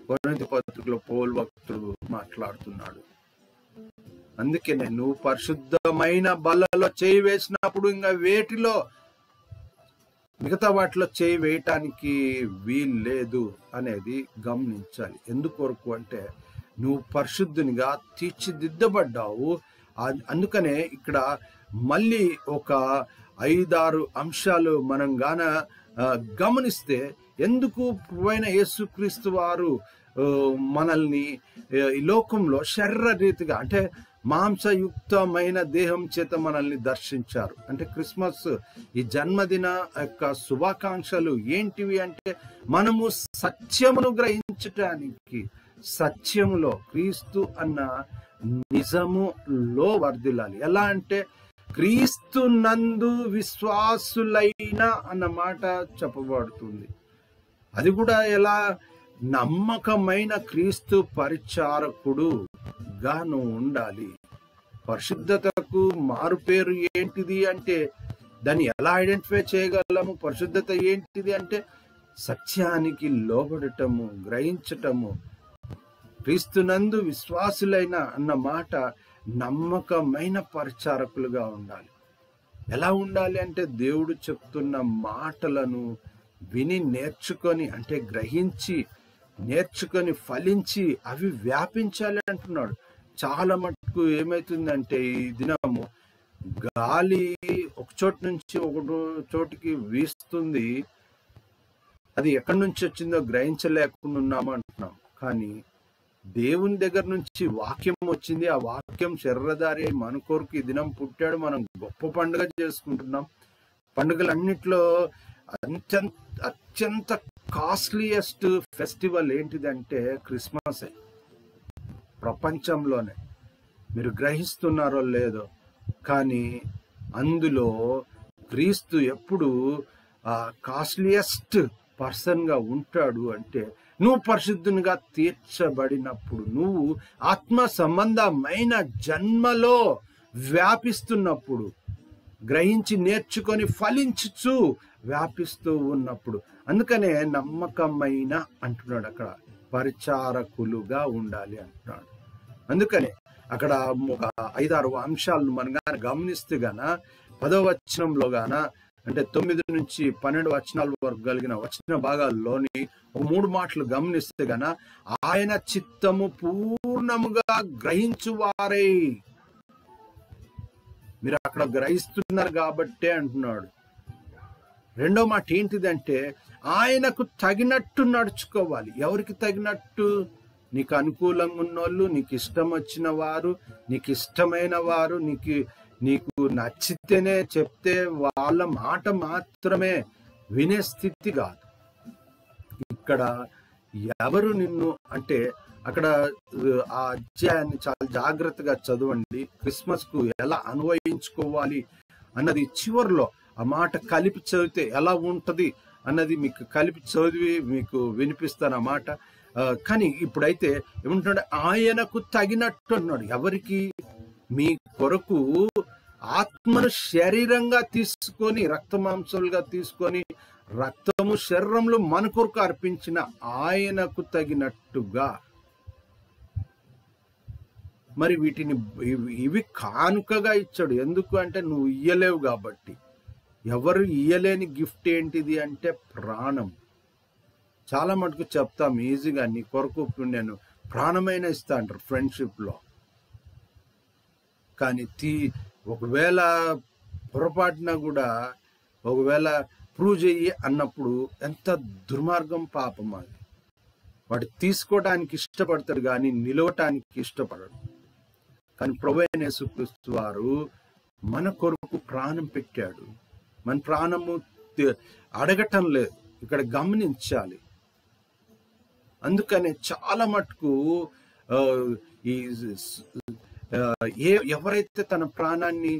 కొరింథీ పత్రికలో పౌలు భక్తుడు మాట్లాడుతున్నాడు. అందుకనే నువ్వు పరిశుద్ధమైన బల్లలో చేయి వేసినప్పుడు ఇంకా వేటిలో మిగతా వాటిలో చేయి వేయటానికి వీలు లేదు అనేది గమనించాలి. ఎందుకొరకు అంటే నువ్వు పరిశుద్ధునిగా తీర్చిదిద్దబడ్డావు. అందుకనే ఇక్కడ మళ్ళీ ఒక 5-6 అంశాలు మనం గమనిస్తే ఎందుకు ప్రభువైన యేసుక్రీస్తు వారు మనల్ని ఈ లోకంలో శరీర రీతిగా అంటే మాంసయుక్తమైన దేహం చేత మనల్ని దర్శించారు అంటే క్రిస్మస్ ఈ జన్మదిన యొక్క శుభాకాంక్షలు ఏంటివి అంటే మనము సత్యమును గ్రహించటానికి, సత్యములో క్రీస్తు అన్న నిజములో వర్ధిల్లాలి. ఎలా అంటే క్రీస్తు నందు విశ్వాసులైన అన్న మాట చెప్పబడుతుంది. అది కూడా ఎలా? నమ్మకమైన క్రీస్తు పరిచారకుడు గాను ఉండాలి. పరిశుద్ధతకు మారు పేరు ఏంటిది అంటే దాన్ని ఎలా ఐడెంటిఫై చేయగలము? పరిశుద్ధత ఏంటిది అంటే సత్యానికి లోబడటము, గ్రహించటము. క్రీస్తునందు విశ్వాసులైన అన్న మాట నమ్మకమైన పరిచారకులుగా ఉండాలి. ఎలా ఉండాలి అంటే దేవుడు చెప్తున్న మాటలను విని నేర్చుకొని అంటే గ్రహించి నేర్చుకొని ఫలించి అవి వ్యాపించాలి అంటున్నాడు. చాలా మటుకు ఏమైతుందంటే ఈ దినము గాలి ఒక చోటు నుంచి ఒక చోటికి వీస్తుంది, అది ఎక్కడి నుంచి వచ్చిందో గ్రహించలేకుండా ఉన్నాము అంటున్నాం. కానీ దేవుని దగ్గర నుంచి వాక్యం వచ్చింది, ఆ వాక్యం శరీరధారి మన కొరకు ఈ దినం పుట్టాడు. మనం గొప్ప పండుగ చేసుకుంటున్నాం. పండుగలన్నిట్లో అత్యంత కాస్ట్లీయెస్ట్ ఫెస్టివల్ ఏంటిదంటే క్రిస్మస్. ప్రపంచంలోనే మీరు గ్రహిస్తున్నారో లేదో కానీ అందులో క్రీస్తు ఎప్పుడు కాస్ట్లీయెస్ట్ పర్సన్గా ఉంటాడు అంటే నువ్వు పరిశుద్ధునిగా తీర్చబడినప్పుడు, నువ్వు ఆత్మ సంబంధమైన జన్మలో వ్యాపిస్తున్నప్పుడు, గ్రహించి నేర్చుకొని ఫలించుచు వ్యాపిస్తూ ఉన్నప్పుడు. అందుకనే నమ్మకమైన అంటున్నాడు, అక్కడ పరిచారకులుగా ఉండాలి అంటున్నాడు. అందుకనే అక్కడ ఒక 5-6 అంశాలను మనం గమనిస్తే 10వ వచనంలో అంటే 9 నుంచి 12 వచనాల వరకు కలిగిన వచన భాగాల్లోని 3 మాటలు గమనిస్తే ఆయన చిత్తము పూర్ణముగా గ్రహించువారై, మీరు అక్కడ గ్రహిస్తున్నారు కాబట్టే అంటున్నాడు. రెండో మాట ఏంటిదంటే ఆయనకు తగినట్టు నడుచుకోవాలి. ఎవరికి తగినట్టు? నీకు అనుకూలంగా ఉన్నోళ్ళు, నీకు ఇష్టం వచ్చిన వారు, నీకు ఇష్టమైన వారు, నీకు నచ్చితేనే చెప్తే వాళ్ళ మాట మాత్రమే వినే స్థితి కాదు. ఇక్కడ ఎవరు నిన్ను అంటే అక్కడ ఆ అధ్యాయాన్ని చాలా జాగ్రత్తగా చదవండి. క్రిస్మస్ కు ఎలా అన్వయించుకోవాలి అన్నది చివరిలో ఆ మాట కలిపి చదివితే ఎలా ఉంటది అన్నది మీకు కలిపి చదివి మీకు వినిపిస్తాను ఆ మాట. కానీ ఇప్పుడైతే ఏమంటున్నాడు? ఆయనకు తగినట్టు అన్నాడు. ఎవరికి? మీ కొరకు ఆత్మను శరీరంగా తీసుకొని రక్తమాంసాలుగా తీసుకొని రక్తము శరీరంలో మన కొరకు అర్పించిన ఆయనకు తగినట్టుగా. మరి వీటిని ఇవి కానుకగా ఇచ్చాడు. ఎందుకు అంటే నువ్వు ఇయ్యలేవు కాబట్టి. ఎవరు ఇయ్యలేని గిఫ్ట్ ఏంటిది అంటే ప్రాణం. చాలా మటుకు చెప్తాం ఈజీగా, నీ కొరకు నేను ప్రాణమైన ఇస్తా అంటారు ఫ్రెండ్షిప్లో. కానీ ఒకవేళ పొరపాటున కూడా ఒకవేళ ప్రూవ్ చెయ్యి అన్నప్పుడు ఎంత దుర్మార్గం, పాపం అది. వాడు తీసుకోవడానికి ఇష్టపడతాడు కానీ నిలవటానికి ఇష్టపడడు. కానీ ప్రభువైన యేసుక్రీస్తు వారు మన కొరకు ప్రాణం పెట్టాడు. మన ప్రాణము అడగటం లేదు, ఇక్కడ గమనించాలి. అందుకనే చాలా మటుకు ఎవరైతే తన ప్రాణాన్ని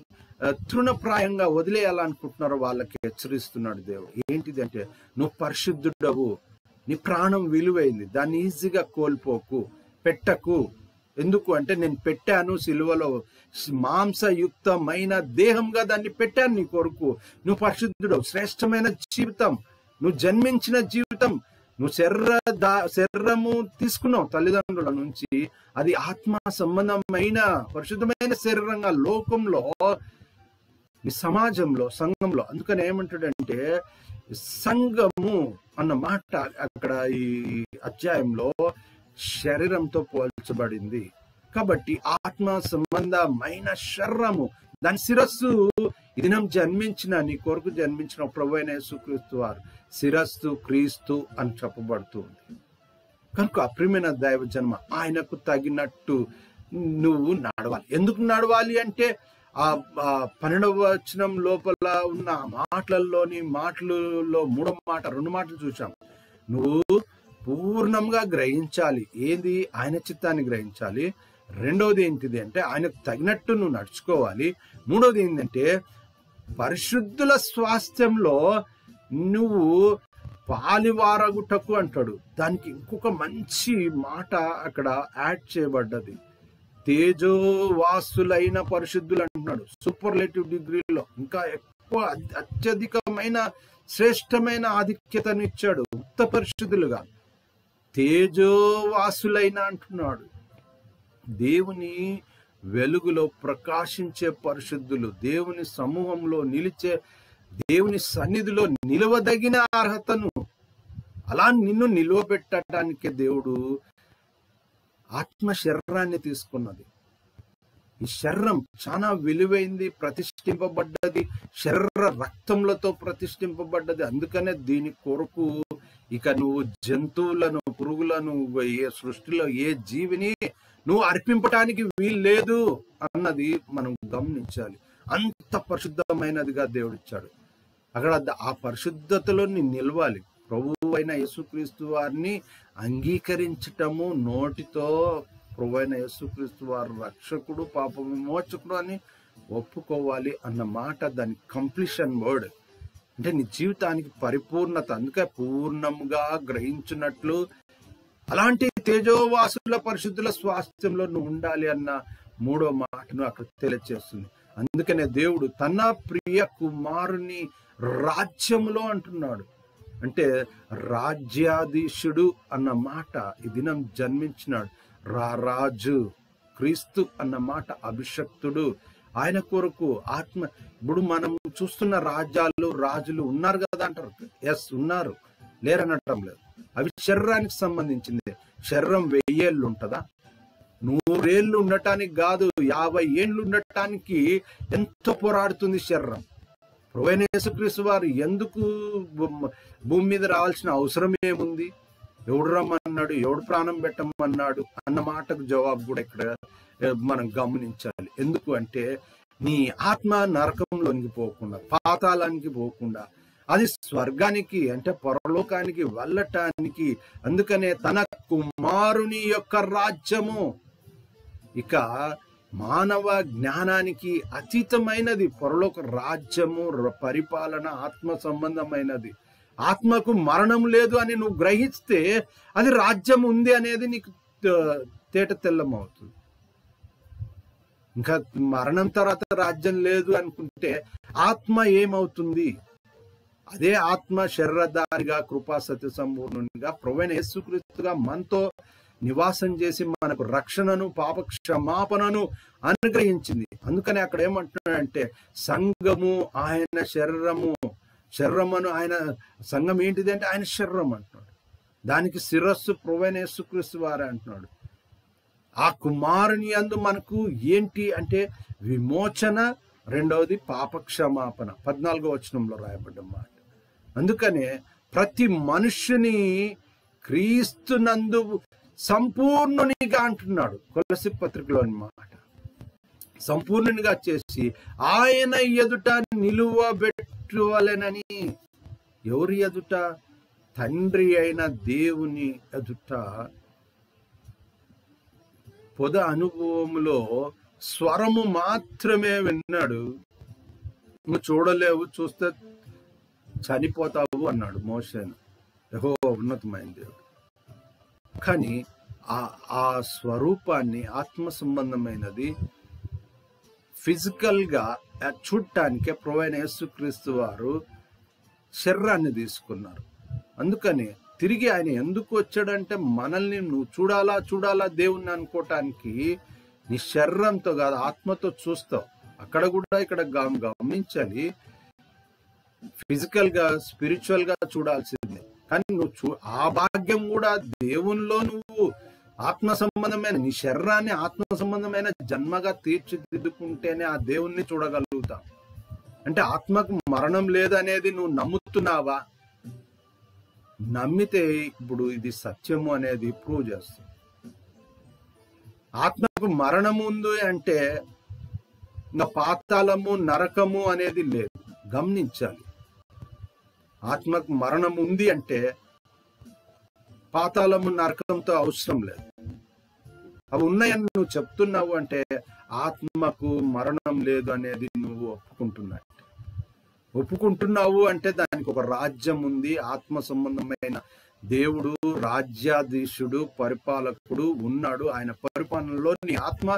తృణప్రాయంగా వదిలేయాలనుకుంటున్నారో వాళ్ళకి హెచ్చరిస్తున్నాడు దేవుడు. ఏంటిది అంటే, నువ్వు పరిశుద్ధుడవు, నీ ప్రాణం విలువైంది, దాన్ని ఈజీగా కోల్పోకు, పెట్టకు. ఎందుకు అంటే నేను పెట్టాను సిలువలో, మాంసయుక్తమైన దేహంగా దాన్ని పెట్టాను నీ కొరకు. నువ్వు పరిశుద్ధుడవు, శ్రేష్టమైన జీవితం, నువ్వు జన్మించిన జీవితం, నువ్వు శరీరము తీసుకున్నావు తల్లిదండ్రుల నుంచి, అది ఆత్మ సంబంధమైన పరిశుద్ధమైన శరీరంగా లోకంలో, ఈ సమాజంలో, సంఘంలో. అందుకని ఏమంటాడంటే, సంఘము అన్న మాట అక్కడ ఈ అధ్యాయంలో శరీరంతో పోల్చబడింది. కాబట్టి ఆత్మ సంబంధమైన శరీరము, దాని శిరస్సు, ఈ దినం జన్మించిన నీ కొరకు జన్మించిన ప్రభువైన యేసుక్రీస్తు వారు శిరస్సు క్రీస్తు అని చెప్పబడుతుంది. కనుక అప్రియమైన దైవ జన్మ, ఆయనకు తగినట్టు నువ్వు నడవాలి. ఎందుకు నడవాలి అంటే, ఆ 12వ వచనం లోపల ఉన్న మాటలలో 3వ మాట 2 మాటలు చూసాం. నువ్వు పూర్ణంగా గ్రహించాలి. ఏది? ఆయన చిత్తాన్ని గ్రహించాలి. రెండవది ఏంటిది అంటే, ఆయనకు తగినట్టు నువ్వు నడుచుకోవాలి. మూడవది ఏంటంటే, పరిశుద్ధుల స్వాస్థ్యంలో నువ్వు పాలివారగుటకు అంటాడు. దానికి ఇంకొక మంచి మాట అక్కడ యాడ్ చేయబడ్డది. తేజోవాసులైన పరిశుద్ధులు అంటున్నాడు. సూపర్లేటివ్ డిగ్రీలో ఇంకా ఎక్కువ అత్యధికమైన శ్రేష్టమైన ఆధిక్యతను ఇచ్చాడు. ఉత్త పరిశుద్ధులుగా తేజోవాసులైన అంటున్నాడు. దేవుని వెలుగులో ప్రకాశించే పరిశుద్ధులు, దేవుని సమూహంలో నిలిచే, దేవుని సన్నిధిలో నిలవదగిన అర్హతను, అలా నిన్ను నిలవబెట్టడానికి దేవుడు ఆత్మ శరీరాన్ని తీసుకున్నది. ఈ శరీరం చాలా విలువైంది, ప్రతిష్ఠింపబడ్డది, శరీర రక్తములతో ప్రతిష్ఠింపబడ్డది. అందుకనే దీని కొరకు ఇక నువ్వు జంతువులను, పురుగులను, ఏ సృష్టిలో ఏ జీవిని నువ్వు అర్పింపటానికి వీలు లేదు అన్నది మనం గమనించాలి. అంత పరిశుద్ధమైనదిగా దేవుడిచ్చాడు. అక్కడ ఆ పరిశుద్ధతలో నిలవాలి. ప్రభువు అయిన యేసుక్రీస్తు వారిని అంగీకరించటము, నోటితో ప్రభు అయిన యేసుక్రీస్తు వారు రక్షకుడు, పాప విమోచకుడు అని ఒప్పుకోవాలి అన్న మాట దాని కంప్లీషన్ వర్డ్. అంటే నీ జీవితానికి పరిపూర్ణత. అందుకే పూర్ణంగా గ్రహించినట్లు అలాంటి తేజోవాసుల పరిశుద్ధుల స్వాస్థ్యంలో నువ్వు ఉండాలి అన్న 3వ మాటను అక్కడ తెలియజేస్తుంది. అందుకనే దేవుడు తన ప్రియ కుమారుని రాజ్యములో అంటున్నాడు. అంటే రాజ్యాధీశుడు అన్న మాట ఈ దినం జన్మించినాడు. రాజు క్రీస్తు అన్న మాట అభిషక్తుడు. ఆయన కొరకు ఆత్మ. ఇప్పుడు మనం చూస్తున్న రాజులు ఉన్నారు కదా అంటారు. ఎస్, ఉన్నారు, లేరనటం లేదు. అవి శరీరానికి సంబంధించింది. శరీరం 1000 ఏళ్ళు ఉంటుందా? 100 ఏళ్ళు ఉండటానికి కాదు, 50 ఏళ్ళు ఉండటానికి ఎంతో పోరాడుతుంది శరీరం. ప్రభువైన యేసుక్రీస్తు వారు ఎందుకు భూమి మీద రావాల్సిన అవసరం ఏముంది? ఎవడు రమ్మన్నాడు, ఎవడు ప్రాణం పెట్టమన్నాడు అన్న మాటకు జవాబు కూడా ఇక్కడ మనం గమనించాలి. ఎందుకు అంటే, నీ ఆత్మ నరకంలోనికి పోకుండా, పాతాళానికి పోకుండా, అది స్వర్గానికి అంటే పరలోకానికి వెళ్ళటానికి. అందుకనే తన కుమారుని యొక్క రాజ్యము ఇక మానవ జ్ఞానానికి అతీతమైనది. పరలోక రాజ్యము, పరిపాలన ఆత్మ సంబంధమైనది. ఆత్మకు మరణం లేదు అని నువ్వు గ్రహిస్తే అది రాజ్యం ఉంది అనేది నీకు తేట తెల్లమవుతుంది. ఇంకా మరణం తర్వాత రాజ్యం లేదు అనుకుంటే ఆత్మ ఏమవుతుంది? అదే ఆత్మ శరీరధారిగా, కృపా సత్య సంపూర్ణునిగా, ప్రభువైన యేసుక్రీస్తుగా మనతో నివాసం చేసి మనకు రక్షణను పాప క్షమాపణను అనుగ్రహించింది. అందుకని అక్కడ ఏమంటున్నాడంటే సంఘము ఆయన శరీరమును ఆయన సంఘం ఏంటిది అంటే ఆయన శరీరం అంటున్నాడు. దానికి శిరస్సు ప్రభువైన యేసుక్రీస్తు వారే అంటున్నాడు. ఆ కుమారుని యందు మనకు ఏంటి అంటే విమోచన, రెండవది పాప క్షమాపణ. 14వ వచనంలో రాయబడ్డ మాట. అందుకనే ప్రతి మనుష్యుని క్రీస్తునందు సంపూర్ణునిగా అంటున్నాడు కొలసి పత్రికలోని మాట. సంపూర్ణునిగా చేసి ఆయన ఎదుట నిలువబెట్టువలెనని. ఎవరి ఎదుట? తండ్రి అయిన దేవుని ఎదుట. పొద అనుభవములో స్వరము మాత్రమే విన్నాడు. నువ్వు చూడలేవు, చూస్తే చనిపోతావు అన్నాడు మోషేను. యెహోవా ఉన్నతమైన దేవుడు. కానీ ఆ స్వరూపాన్ని ఆత్మ సంబంధమైనది ఫిజికల్ గా చూడటానికే ప్రభువైన యేసుక్రీస్తు వారు శరీరాన్ని తీసుకున్నారు. అందుకని తిరిగి ఆయన ఎందుకు వచ్చాడంటే మనల్ని నువ్వు చూడాలా దేవుణ్ణి అనుకోవటానికి నీ శరీరంతో కాదు ఆత్మతో చూస్తావు. అక్కడ కూడా ఇక్కడ గమనించాలి, ఫిజికల్ గా స్పిరిచువల్ గా చూడాల్సిందే. కానీ నువ్వు ఆ భాగ్యం కూడా దేవునిలో నువ్వు ఆత్మ సంబంధమైన నీ శరీరాన్ని ఆత్మ సంబంధమైన జన్మగా తీర్చిదిద్దుకుంటేనే ఆ దేవుణ్ణి చూడగలుగుతావు. అంటే ఆత్మకు మరణం లేదనేది నువ్వు నమ్ముతున్నావా? నమ్మితే ఇప్పుడు ఇది సత్యము అనేది ప్రూవ్ చేస్తుంది. ఆత్మకు మరణం ఉంది అంటే ఇంకా పాతాళము నరకము అనేది లేదు. గమనించాలి, ఆత్మకు మరణం ఉంది అంటే పాతాళము నరకంతో అవసరం లేదు. అవి ఉన్నాయని నువ్వు చెప్తున్నావు అంటే ఆత్మకు మరణం లేదు అనేది నువ్వు ఒప్పుకుంటున్నావు అంటే దానికి ఒక రాజ్యం ఉంది. ఆత్మ సంబంధమైన దేవుడు రాజ్యాధీశుడు పరిపాలకుడు ఉన్నాడు. ఆయన పరిపాలనలో నీ ఆత్మ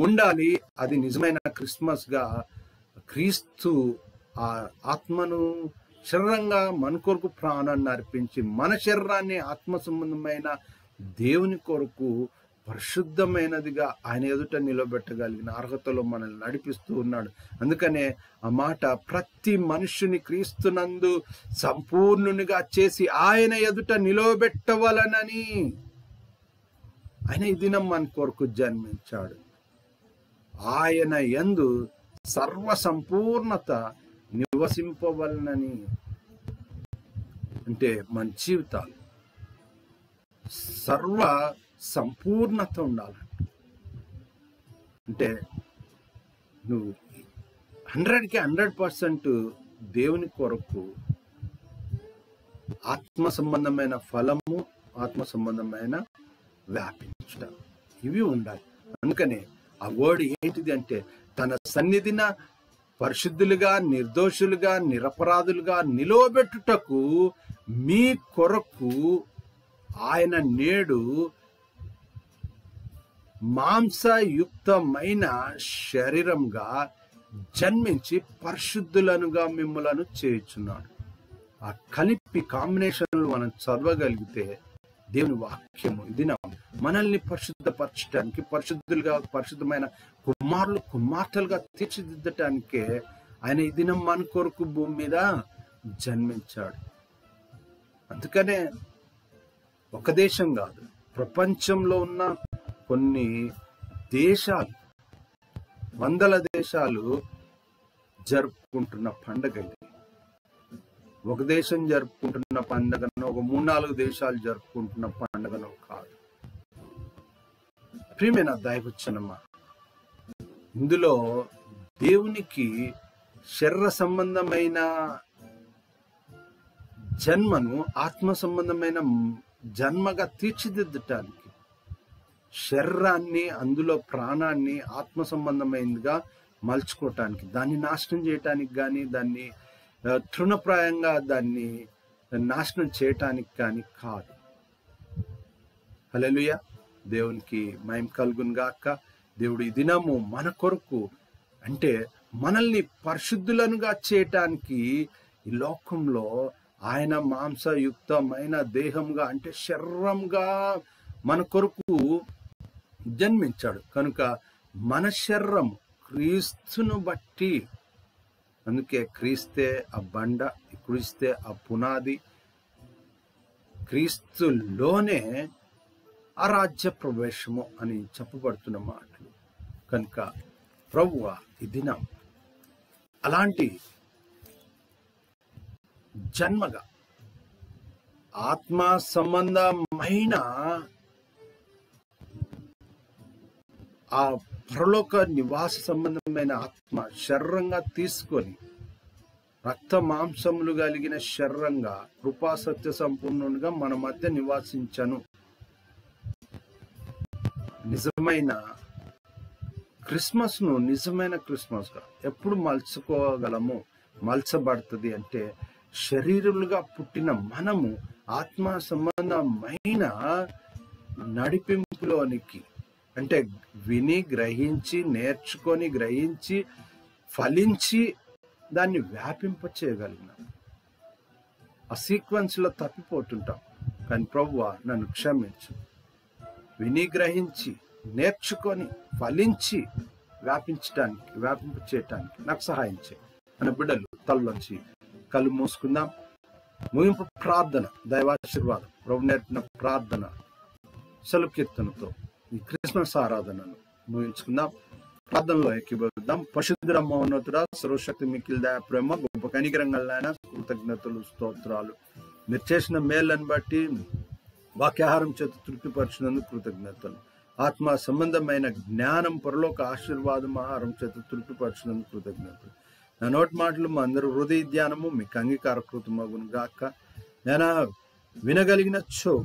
ఉండాలి. అది నిజమైన క్రిస్మస్ గా క్రీస్తు ఆ ఆత్మను శరీరంగా మన కొరకు ప్రాణాన్ని అర్పించి మన శరీరాన్ని ఆత్మ సంబంధమైన దేవుని కొరకు పరిశుద్ధమైనదిగా ఆయన ఎదుట నిలబెట్టగలిగిన అర్హతలో మనల్ని నడిపిస్తూ ఉన్నాడు. అందుకనే ఆ మాట ప్రతి మనుష్యుని క్రీస్తునందు సంపూర్ణునిగా చేసి ఆయన ఎదుట నిలబెట్టవలనని. ఆయన ఈ దినం మన కొరకు జన్మించాడు. ఆయన యందు సర్వ సంపూర్ణత నివసింపవలనని. అంటే మన జీవితాలు సర్వ సంపూర్ణత ఉండాలంట. అంటే నువ్వు 100కి 100% దేవుని కొరకు ఆత్మ సంబంధమైన ఫలము, ఆత్మ సంబంధమైన వ్యాపించుట ఇవి ఉండాలి. అందుకనే ఆ వర్డ్ ఏంటిది అంటే తన సన్నిధిన పరిశుద్ధులుగా నిర్దోషులుగా నిరపరాధులుగా నిలవబెట్టుటకు మీ కొరకు ఆయన నేడు మాంసయుక్తమైన శరీరంగా జన్మించి పరిశుద్ధులనుగా మిమ్మలను చేయుచున్నాడు. ఆ కలిపి కాంబినేషన్లు మనం చదవగలిగితే దేవుని వాక్యము ఇది మనల్ని పరిశుద్ధపరచడానికి, పరిశుద్ధమైన కుమార్తెలుగా తీర్చిదిద్దటానికే ఆయన ఈ దినం మన కొరకు భూమి మీద జన్మించాడు. అందుకనే ఒక దేశం కాదు, ప్రపంచంలో ఉన్న కొన్ని దేశాలు, వందల దేశాలు జరుపుకుంటున్న పండుగ ఇది. ఒక దేశం జరుపుకుంటున్న పండుగను, ఒక 3-4 దేశాలు జరుపుకుంటున్న పండుగను కాదు. ప్రియమైన దైవజనమా, ఇందులో దేవునికి శరీర సంబంధమైన జన్మను ఆత్మ సంబంధమైన జన్మగా తీర్చిదిద్దటానికి, శరీరాన్ని అందులో ప్రాణాన్ని ఆత్మ సంబంధమైనదిగా మలుచుకోవటానికి, దాన్ని నాశనం చేయటానికి కానీ, దాన్ని తృణప్రాయంగా దాన్ని నాశనం చేయటానికి కానీ కాదు. హల్లెలూయా, దేవునికి మహిమ కలుగును గాక. దేవుడు ఈ దినము మన కొరకు అంటే మనల్ని పరిశుద్ధులనుగా చేయటానికి ఈ లోకంలో ఆయన మాంసయుక్తమైన దేహంగా అంటే శరీరంగా మన కొరకు జన్మించాడు. కనుక మన శరీరం క్రీస్తును బట్టి, అందుకే క్రీస్తే ఆ బండ, క్రీస్తే ఆ పునాది, క్రీస్తులోనే ఆ రాజ్య ప్రవేశము అని చెప్పబడుతున్న మాటలు. కనుక ప్రభువా ఈ దినం అలాంటి జన్మగా ఆత్మ సంబంధమైన ఆ పరలోక నివాస సంబంధమైన ఆత్మ శరీరంగా తీసుకొని రక్త మాంసములు కలిగిన శరీరంగా కృపా సత్య సంపూర్ణునిగా మన మధ్య నివాసించను. నిజమైన క్రిస్మస్ను నిజమైన క్రిస్మస్గా ఎప్పుడు మలుచుకోగలము, మలచబడుతుంది అంటే శరీరులుగా పుట్టిన మనము ఆత్మ సంబంధమైన నడిపింపులోనికి, అంటే విని గ్రహించి నేర్చుకొని గ్రహించి ఫలించి దాన్ని వ్యాపింప చేయగలిగిన ఆ సీక్వెన్స్లో తప్పిపోతుంటాం. కానీ ప్రభువా నన్ను క్షమించు, విని గ్రహించి నేర్చుకొని ఫలించి వ్యాపింప చేయటానికి నాకు సహాయం చేయి. మన బిడ్డలు తల్లోంచి కళ్ళు మూసుకుందాం. ముగింపు ప్రార్థన, దైవాశీర్వాదం. ప్రభు నేర్పిన ప్రార్థన సెలవు కీర్తనతో ఈ క్రిస్మస్ ఆరాధనను ముగించుకుందాం. ప్రార్థనలో ఏకీభవిద్దాం. పరిశుద్ధుడ మహోన్నతుడ, సర్వశక్తి మిక్కిలి దయ ప్రేమ గొప్ప కనికరంగలైన కృతజ్ఞతలు స్తోత్రాలు. మీరు చేసిన మేళ్ళని బట్టి వాక్యాహారం చేత తృప్తిపరిచినందుకు కృతజ్ఞతలు. ఆత్మ సంబంధమైన జ్ఞానం, పరలోక ఆశీర్వాదం ఆహారం చేత తృప్తిపరిచినందుకు కృతజ్ఞతలు. నా నోటి మాటలు మా అందరూ హృదయ ధ్యానము మీకు అంగీకారకృతమగును గాక. నేను వినగలిగిన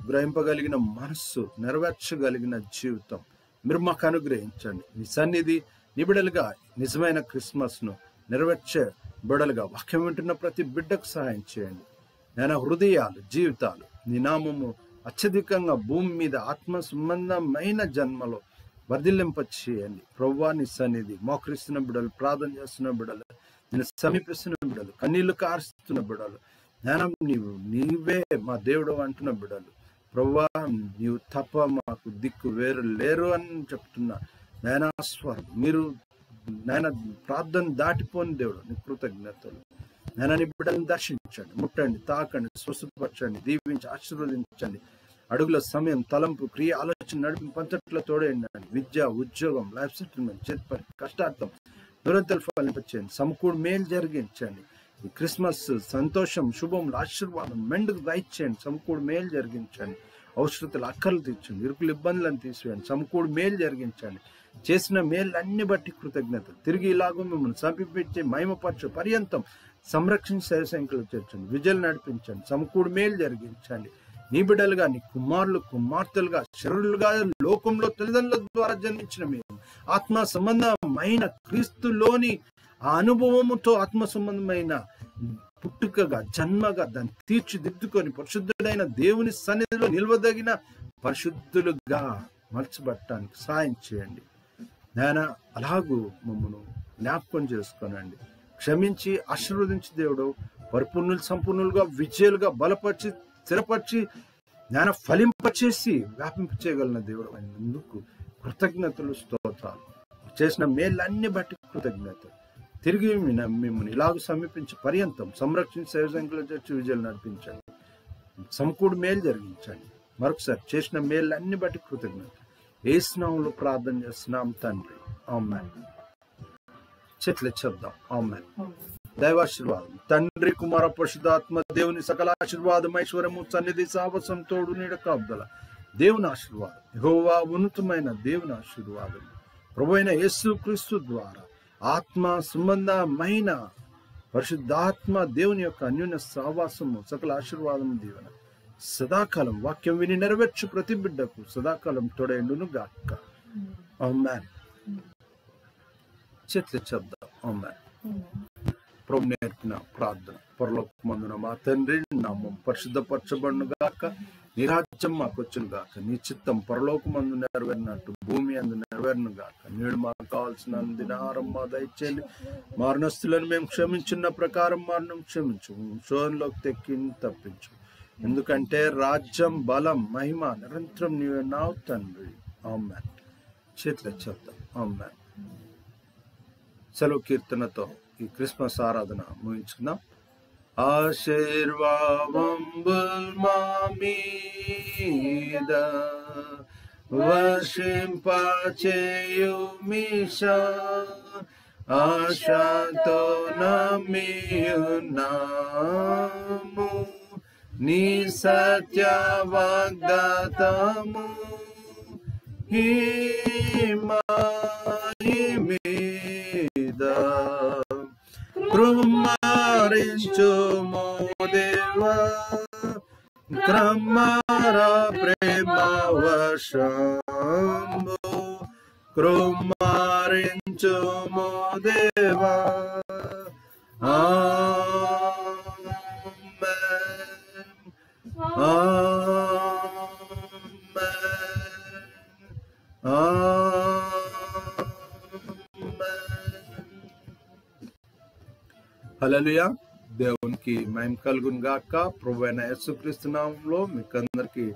గ్రహింపగలిగిన మనస్సు, నెరవేర్చగలిగిన జీవితం మీరు మాకు అనుగ్రహించండి. నీ సన్నిధి నిబిడలుగా నిజమైన క్రిస్మస్ను నెరవేర్చే బిడలుగా వాక్యం వింటున్న ప్రతి బిడ్డకు సహాయం చేయండి. నేను హృదయాలు, జీవితాలు నీ నామము అత్యధికంగా భూమి మీద ఆత్మ సంబంధమైన జన్మలో వర్ధిల్లింప చేయండి. ప్రభువా నీ సన్నిధి మోకరిస్తున్న బిడలు, ప్రార్థన చేస్తున్న బిడలు, నేను సమీపిస్తున్న బిడలు, కన్నీళ్లు కారుస్తున్న బిడలు, జ్ఞానం నీవే మా దేవుడు అంటున్న బిడలు, ప్రభువా నీవు తప్ప మాకు దిక్కు వేరు లేరు అని చెప్తున్నా నయనాస్వరం. మీరు నాయన ప్రార్థన దాటిపోని దేవుడు, నీ కృతజ్ఞతలు. నాయన నీ బిడ్డలను దర్శించండి, ముట్టండి, తాకండి, స్వస్థపరచండి, దీవించి ఆశీర్వదించండి. అడుగుల సమయం, తలంపు, క్రియ, ఆలోచన, నడిపింపంతట్లో తోడేయండి. విద్య, ఉద్యోగం, లైఫ్ సెటిల్మెంట్, చేతిపని, కష్టార్థం దురంతలు ఫలింపచేయండి. సమకూడు మేలు జరిగించండి. ఈ క్రిస్మస్ సంతోషం, శుభములు, ఆశీర్వాదం మెండుకు దయచేయండి. సమకూడు మేలు జరిగించండి. అవసరతలు, అక్కర్లు తీర్చండి. ఇరుకులు, ఇబ్బందులను తీసివేయండి. సమకూడు మేలు జరిగించండి. చేసిన మేలన్నీ బట్టి కృతజ్ఞత. తిరిగి ఇలాగూ మిమ్మల్ని సమీపించి మహిమపరచు పర్యంతం సంరక్షించి సేవసంఖ్యలు చేర్చండి. విజయాలు నడిపించండి. సమకూడు మేలు జరిగించండి. నీ బిడ్డలుగా, నీ కుమారులు, కుమార్తెలుగా, శరీరులుగా లోకంలో తల్లిదండ్రుల ద్వారా జన్మించిన మేము ఆత్మ సంబంధమైన క్రీస్తులోని ఆ అనుభవముతో ఆత్మ సంబంధమైన పుట్టుకగా, జన్మగా దాన్ని తీర్చిదిద్దుకొని పరిశుద్ధుడైన దేవుని సన్నిధిలో నిలవదగిన పరిశుద్ధులుగా మలచబట్టడానికి సహాయం చేయండి. నాయన అలాగూ మమ్మను జ్ఞాపకం చేసుకోనండి. క్షమించి ఆశీర్వదించి దేవుడు పరిపూర్ణులు, సంపూర్ణులుగా, విజయాలుగా బలపరిచి, స్థిరపరిచి, జ్ఞాన ఫలింపచేసి వ్యాపింప చేయగలిగిన దేవుడు అయినందుకు కృతజ్ఞతలు, స్తోత్రాలు. చేసిన మేళ్ళన్ని బట్టి కృతజ్ఞతలు. తిరిగి మిమ్మల్ని ఇలాగ సమీపించి పర్యంతం సంరక్షించి సేవసంఖ్యలో చేర్చి విజయాలు నడిపించండి. సమకూడు మేలు జరిగించండి. మరొకసారి చేసిన మేళ్ళన్ని బట్టి కృతజ్ఞత. యేసు నామములో ప్రార్థన చేస్తున్నాం తండ్రి, ఆమేన్. చెట్లు చెప్దాం. ఆమేన్. దైవాశీర్వాదం, తండ్రి, కుమార, పరిశుద్ధాత్మ దేవుని సకల ఆశీర్వాదం, ఐశ్వర్యము, సన్నిధి, సాహసం, తోడు, నీడ, కాపుదల దేవుని ఆశీర్వాదం, యెహోవా ఉన్నతమైన దేవుని ఆశీర్వాదం, ప్రభువైన యేసు క్రీస్తు ద్వారా ఆత్మ సంబంధమైన పరిశుద్ధాత్మ దేవుని యొక్క అన్యోన్య సహవాసము, సకల ఆశీర్వాదము, దీవెన సదాకాలం వాక్యం విని నెరవేర్చు ప్రతి బిడ్డకు సదాకాలం తోడైండును గాక. ఆమేన్. చేతులు చెప్దాం. ఆమేన్. ప్రభు నేర్పిన ప్రార్థన. పరలోకమందున మా తండ్రి, నామం పరిశుద్ధపరచబడును గాక, నీ రాజ్యం మాకు వచ్చును గాక, నీ చిత్తం పరలోకమందు నెరవేరినట్టు భూమి అందు నెరవేరును గాక. నేడు మాకు కావాల్సిన దినాహారం మా దయచేయండి. మారణస్తులను మేము క్షమించున్న ప్రకారం మారణం క్షమించు, శోధనలోకి తెక్కి తప్పించు, ఎందుకంటే రాజ్యం, బలం, మహిమ నిరంతరం నీవే నావు తండ్రి. ఆమేన్. చేతులు చెప్తాం. ఆమేన్. సెలవు కీర్తనతో ఈ క్రిస్మస్ ఆరాధన ముగించుకుందాం. ఆశీర్వాదంబుల్ మా మీద వర్షింపచేయుమిషా, ఆశతో నమ్మియున్నాము నీ సత్య వాగ్దాతము. ఈ మాయి మీద కృమ్మరించుము దేవా, క్రమర ప్రేమ వర్షంబు కృమ్మరించుము దేవా. ఆమేన్. హల్లెలూయా. దేవునికి మహిమ కలుగును గాక. ప్రభువైన యేసుక్రీస్తు నామములో మీకు అందరికి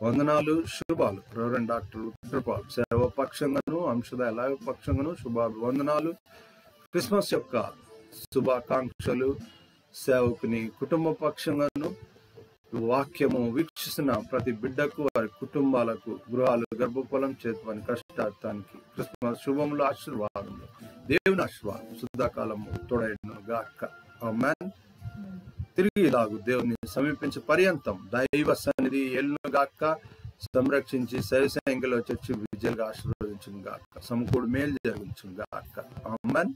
వందనాలు, శుభాలు. రెవరెండ్ డాక్టర్ ఉత్తరపాల్ సేవ పక్షంగాను, అంశదాయ లైవ్ పక్షంగాను శుభాభివందనాలు. క్రిస్మస్ యొక్క శుభాకాంక్షలు సేవకుని కుటుంబ పక్షంగాను, వాక్యము వీక్షిస్తున్న ప్రతి బిడ్డకు, వారి కుటుంబాలకు, గృహాలు, గర్భఫలం చేతుని కష్టార్థానికి క్రిస్మస్ శుభములు, ఆశీర్వాదములు, దేవుని ఆశీర్వాదం శుద్ధకాలము తోడైన గాక. ఆమేన్. తిరిగి ఇలాగు దేవుని సమీపించే పర్యంతం దైవ సన్నిధి ఎల్లును గాక. సంరక్షించి శైవసంఖ్యలో చర్చి విజయంగా ఆశీర్వదించును గాక. సమకూడు మేలు జరిగించును గాక. ఆమేన్.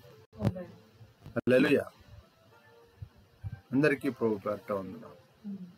హల్లెలూయా. అందరికీ ప్రభు పేరట వందనాలు.